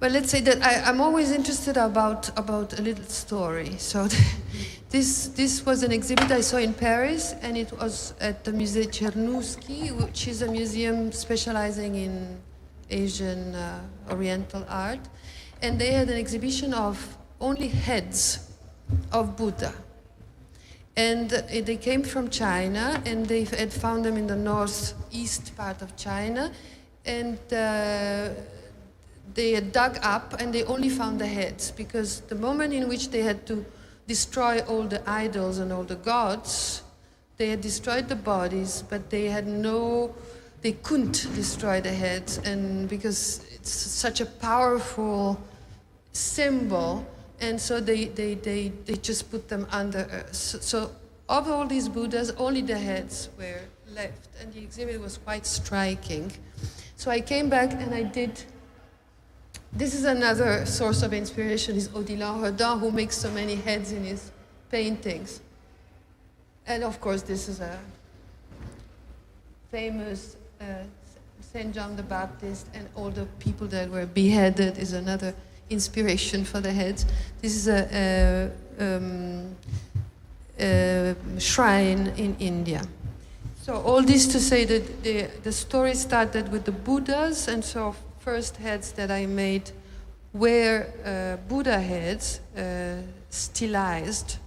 let's say that I'm always interested about a little story. So this was an exhibit I saw in Paris, and it was at the Musée Czernusky, which is a museum specializing in Asian Oriental art, and they had an exhibition of only heads of Buddha. And they came from China, and they had found them in the northeast part of China, and they had dug up, and they only found the heads, because the moment in which they had to destroy all the idols and all the gods, they had destroyed the bodies, but they couldn't destroy the heads, and because it's such a powerful symbol. And so they just put them under earth. So of all these Buddhas, only the heads were left. And the exhibit was quite striking. So I came back and I did. This is another source of inspiration, is Odilon Redon, who makes so many heads in his paintings. And of course, this is a famous Saint John the Baptist, and all the people that were beheaded is another inspiration for the heads. This is a shrine in India. So all this to say that the story started with the Buddhas, and so first heads that I made were Buddha heads, stylized.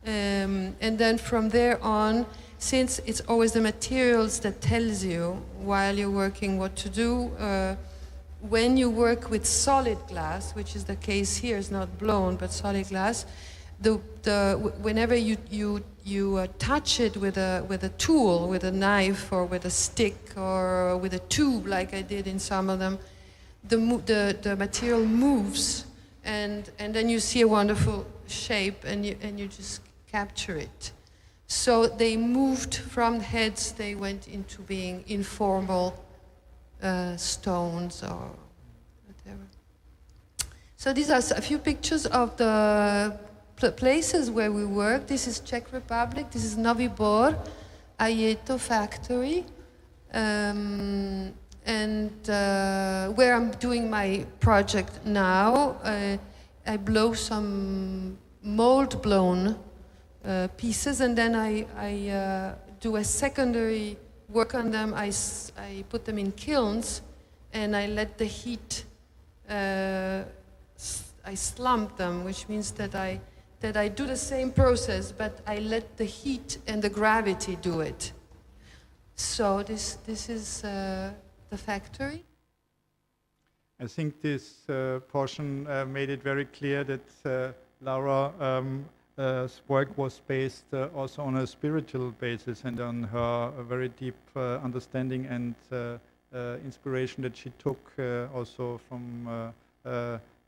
And then from there on, since it's always the materials that tells you while you're working what to do, when you work with solid glass, which is the case here, is not blown, but solid glass, whenever you touch it with a tool, with a knife or with a stick or with a tube, like I did in some of them, the material moves, and then you see a wonderful shape, and you just capture it. So they moved from heads, they went into being informal stones or whatever. So these are a few pictures of the places where we work. This is Czech Republic, this is Novi Bor, Ajeto factory, and where I'm doing my project now. I blow some mold-blown pieces, and then I do a secondary work on them. I put them in kilns, and I let the heat, I slump them, which means that I do the same process, but I let the heat and the gravity do it. So this is the factory. I think this portion made it very clear that Laura's work was based also on a spiritual basis and on her very deep understanding and inspiration that she took also from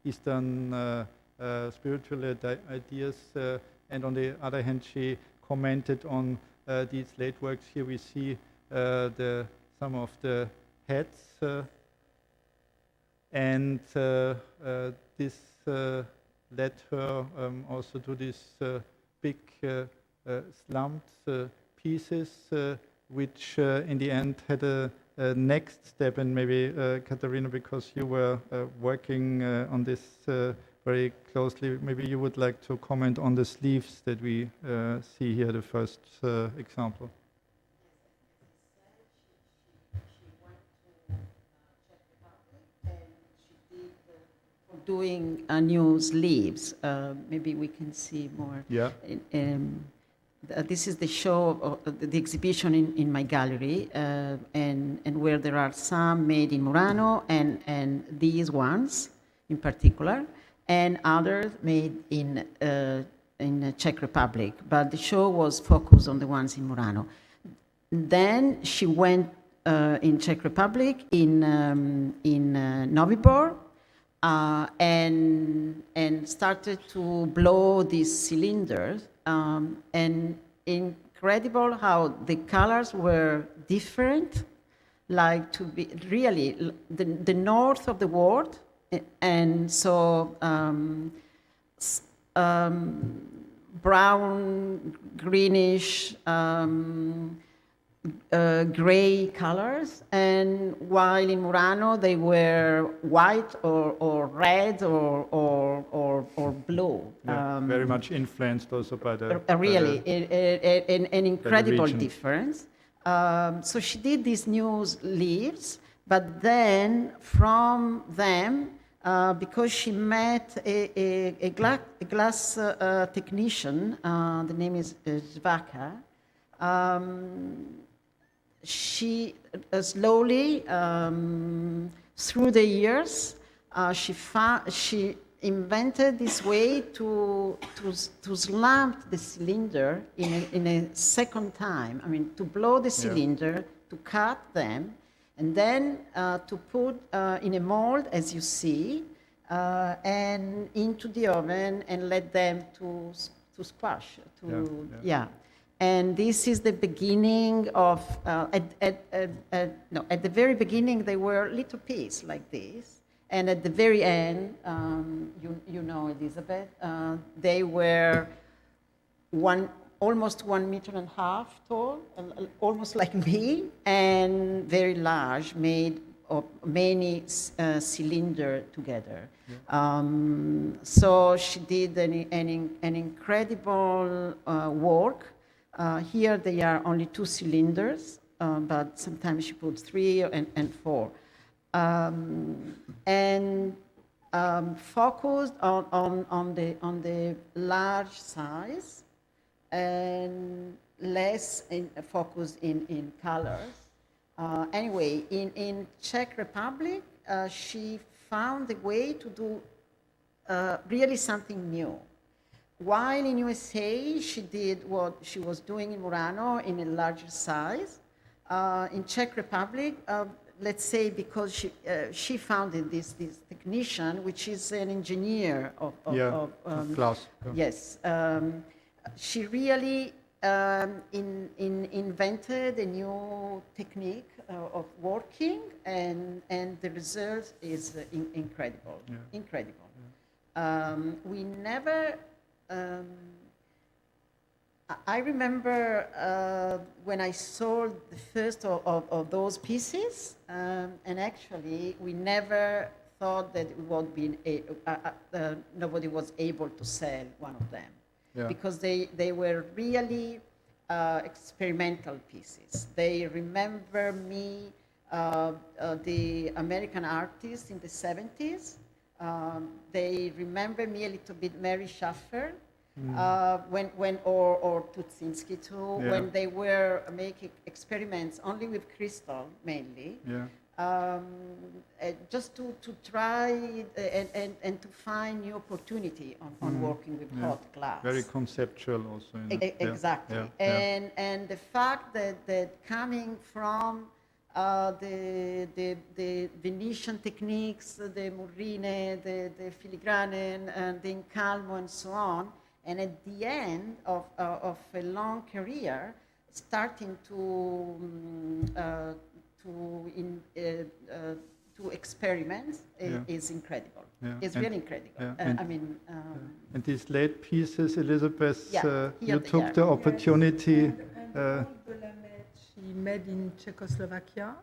Eastern spiritual ideas, and on the other hand she commented on these late works. Here we see some of the heads, and this led her also to these big slumped pieces, which in the end had a next step. And maybe Caterina, because you were working on this very closely, maybe you would like to comment on the sleeves that we see here, the first example. Doing new sleeves. Maybe we can see more. Yeah. This is the show, the exhibition in my gallery, and where there are some made in Murano, and these ones in particular, and others made in Czech Republic. But the show was focused on the ones in Murano. Then she went in Czech Republic in Novi Bor. And started to blow these cylinders, and incredible how the colors were different, like to be really the north of the world, and so brown, greenish, gray colors, and while in Murano they were white or red or blue. Yeah, very much influenced also by the really an incredible region. difference. So she did these new leaves, but then from them, because she met a glass technician, the name is Zvaka. She slowly, through the years, she invented this way to slump the cylinder in a second time. I mean, to blow the cylinder, to cut them, and then to put in a mold, as you see, and into the oven and let them to squash. And this is the beginning of, at the very beginning they were little pieces like this. And at the very end, you know Elizabeth, they were almost 1.5 meters tall, almost like me, and very large, made of many cylinders together. So she did an incredible work. Here they are only 2 cylinders, but sometimes she puts 3 and 4. And focused on the large size and less focused in colors. Anyway, in Czech Republic, she found a way to do really something new. While in USA, she did what she was doing in Murano in a larger size. In Czech Republic, let's say, because she founded this technician, which is an engineer of glass. Yes, she really invented a new technique of working, and the result is incredible. Yeah. Incredible. We never. I remember when I saw the first of those pieces, and actually we never thought that it would be nobody was able to sell one of them, because they were really experimental pieces. They remember me, the American artists in the 70s. They remember me a little bit, Mary Schaffer. Or Tutsinski too, when they were making experiments only with crystal mainly, just to try and to find new opportunity on working with hot glass. Very conceptual also. Exactly. And the fact that coming from the Venetian techniques, the murrine, the filigrane, and the incalmo, and so on, and at the end of a long career, starting to experiment is incredible. It's really incredible. And these late pieces, Elizabeth, you took are. the opportunity. All the lamettes she made in Czechoslovakia,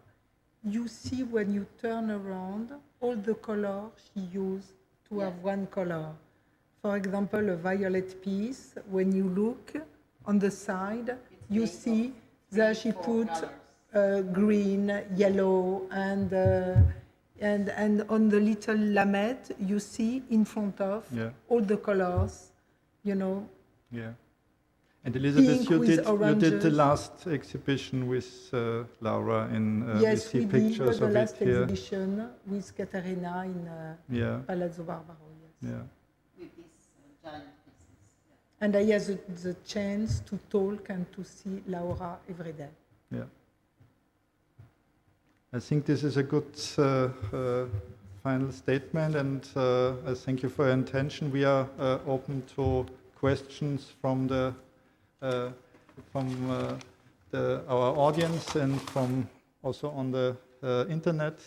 you see when you turn around, all the colors she used to have one color. For example, a violet piece, when you look on the side, you see that she put green, yellow, and on the little lamette, you see in front of all the colors, you know. Yeah. And Elizabeth, you did the oranges. last exhibition with Laura in Yes, we see we pictures did the of last it here. exhibition with Caterina in Palazzo Franchetti. Yes. Yeah. With these giant pieces. And I had the chance to talk and to see Laura every day. Yeah. I think this is a good final statement, and I thank you for your attention. We are open to questions from our audience and from also on the internet,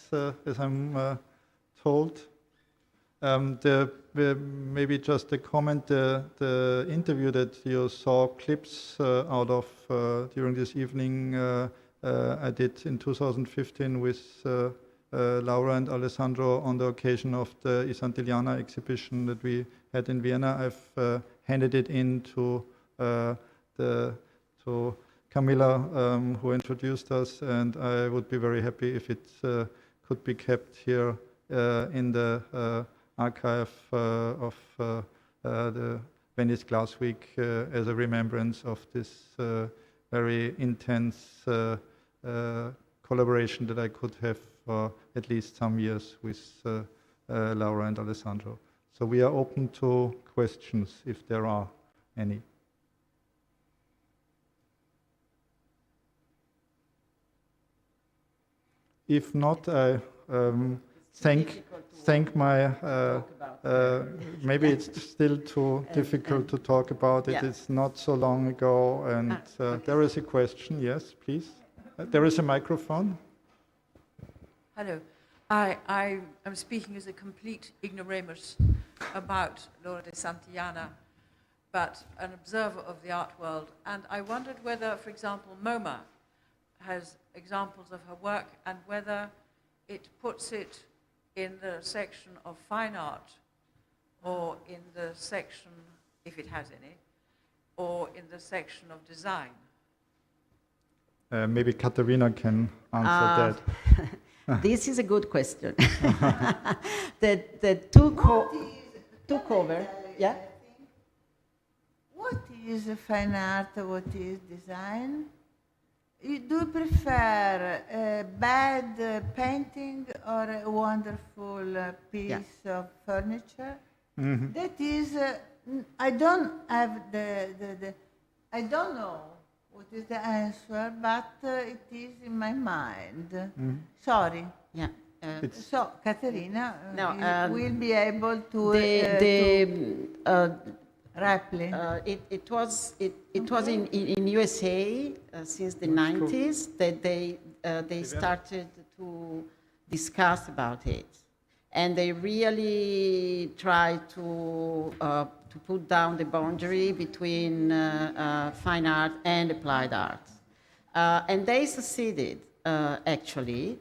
as I'm told. Maybe just a comment, the interview that you saw clips out of during this evening, I did in 2015 with Laura and Alessandro on the occasion of the Santillana exhibition that we had in Vienna. I've handed it in to Camilla, who introduced us, and I would be very happy if it could be kept here in the archive of the Venice Glass Week as a remembrance of this very intense collaboration that I could have for at least some years with Laura and Alessandro. So we are open to questions if there are any. If not, I thank my, maybe it's still too difficult to talk about it. It's not so long ago, and there is a question. Yes, please. There is a microphone. Hello. I am speaking as a complete ignoramus about Laura de Santillana, but an observer of the art world. And I wondered whether, for example, MoMA has examples of her work and whether it puts it in the section of fine art or in the section, if it has any, or in the section of design. Maybe Caterina can answer that. This is a good question. the two cover, yeah. What is fine art? What is design? Do you prefer a bad painting or a wonderful piece of furniture? Mm-hmm. That is, I don't have I don't know what is the answer, but it is in my mind. Mm-hmm. Sorry. Yeah. So, Caterina No, will be able to replicate. It was in USA since the 90s that they started to discuss about it, and they really tried to put down the boundary between fine art and applied art, and they succeeded actually.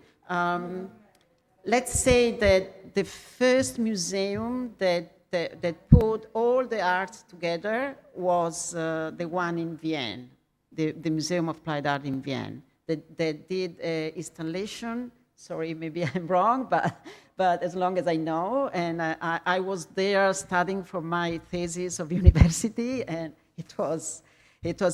Let's say that the first museum that put all the arts together was the one in Vienna, the Museum of Applied Art in Vienna, that did installation. Sorry, maybe I'm wrong, but as long as I know, and I was there studying for my thesis of university, and it was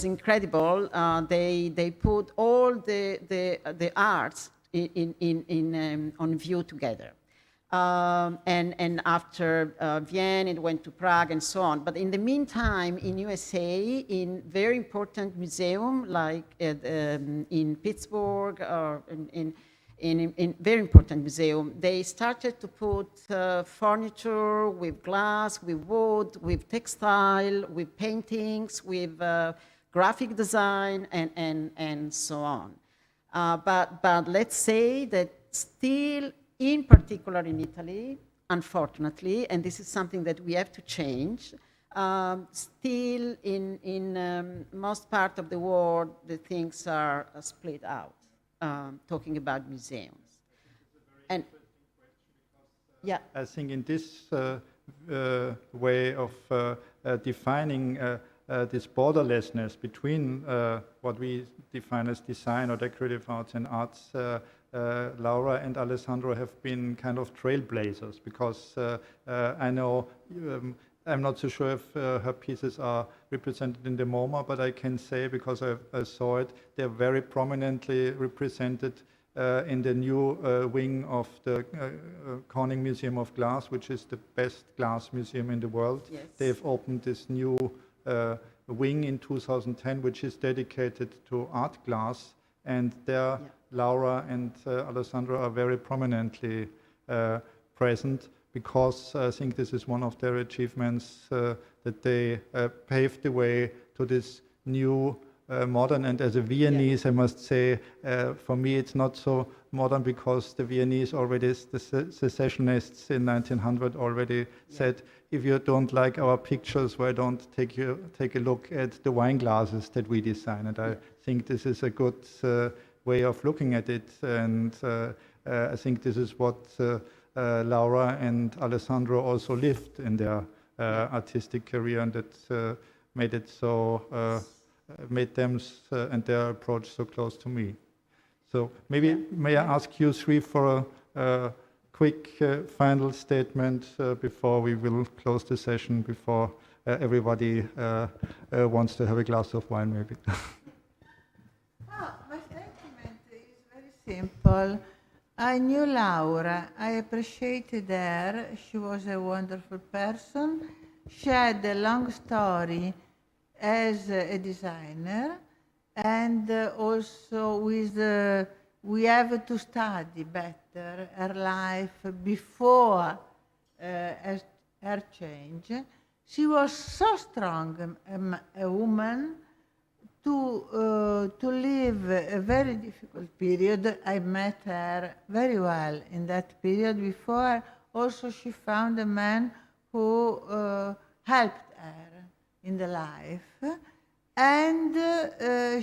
incredible. They put all the arts on view together. And after Vienna, it went to Prague and so on. But in the meantime, in USA, in very important museum like in Pittsburgh or in very important museum, they started to put furniture with glass, with wood, with textile, with paintings, with graphic design, and so on. But let's say that still, in particular in Italy, unfortunately, and this is something that we have to change, still in most part of the world, the things are split out, talking about museums. And yeah, I think in this way of defining this borderlessness between what we define as design or decorative arts and arts, Laura and Alessandro have been kind of trailblazers, because I know, I'm not so sure if her pieces are represented in the MoMA, but I can say, because I saw it, they're very prominently represented in the new wing of the Corning Museum of Glass, which is the best glass museum in the world. Yes. They've opened this new wing in 2010, which is dedicated to art glass, and there Laura and Alessandro are very prominently present, because I think this is one of their achievements, that they paved the way to this new modern. And as a Viennese, I must say, for me it's not so modern, because the Viennese already, the secessionists in 1900 already said, if you don't like our pictures, why don't take a look at the wine glasses that we design? And I think this is a good way of looking at it, and I think this is what Laura and Alessandro also lived in their artistic career, and that made it so, made them and their approach so close to me. So maybe may I ask you three for a quick final statement before we will close the session, before everybody wants to have a glass of wine, maybe. My statement is very simple. I knew Laura. I appreciated her. She was a wonderful person. She had a long story as a designer, and also we have to study better her life before her change. She was so strong a woman to live a very difficult period. I met her very well in that period. Before, also she found a man who helped her in the life, and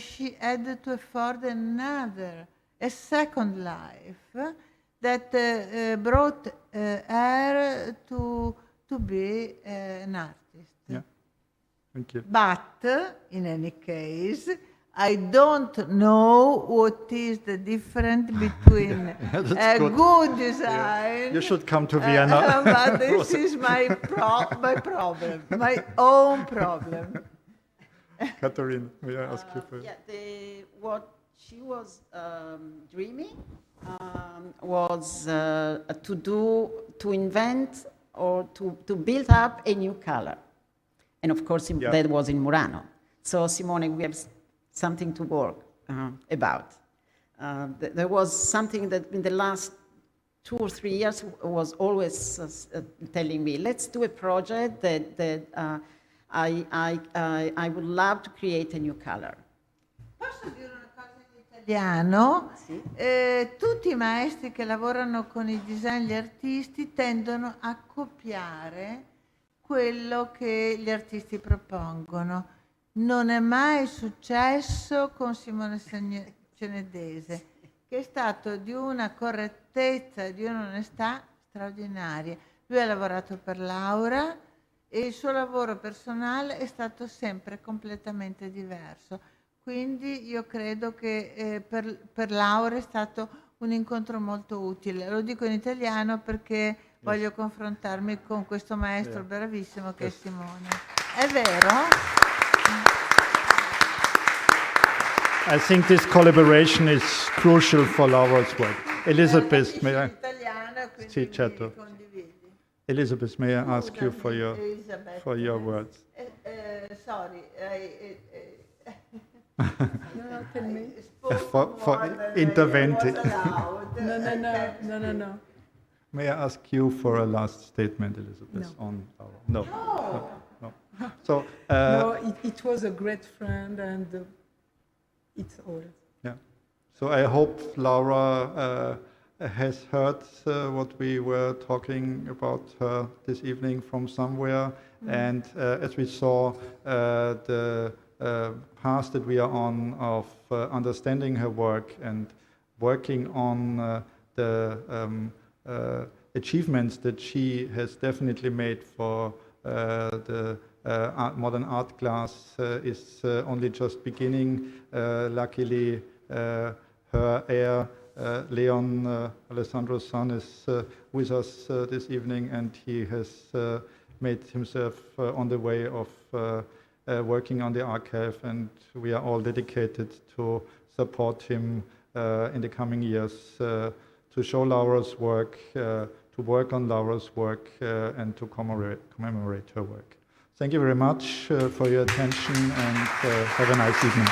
she had to afford a second life that brought her to be an artist. Yeah, thank you. But in any case, I don't know what is the difference between a good design. Yeah. You should come to Vienna. But this is my problem, my own problem. Caterina, may I ask you for... What she was dreaming was to invent or to build up a new color. And of course, that was in Murano. So Simone, we have something to work about. There was something that in the last 2 or 3 years was always telling me, let's do a project that I would love to create a new color. Posso dire una cosa in italiano? Sì. Tutti i maestri che lavorano con i disegni, gli artisti, tendono a copiare quello che gli artisti propongono. Non è mai successo con Simone Cenedese, che è stato di una correttezza, di un'onestà straordinaria. Lui ha lavorato per Laura e il suo lavoro personale è stato sempre completamente diverso. Quindi io credo che per Laura è stato un incontro molto utile. Lo dico in italiano perché voglio confrontarmi con questo maestro bravissimo che è Simone. È vero? I think this collaboration is crucial for Laura's work. Elizabeth, may I? Italiano, Sì, certo. condividi. Elizabeth, may I ask you for Elizabeth. your words? Sorry, No, tell me. For interventing. No. May I ask you for a last statement, Elizabeth, on Laura? No. So, No, it was a great friend, and it's all. yeah. So I hope Laura has heard what we were talking about this evening from somewhere. And as we saw, the path that we are on of understanding her work and working on the achievements that she has definitely made for the modern art class is only just beginning. Luckily, her heir, Leon, Alessandro's son, is with us this evening, and he has made himself on the way of working on the archive, and we are all dedicated to support him in the coming years to show Laura's work, to work on Laura's work, and to commemorate her work. Thank you very much for your attention, and have a nice evening.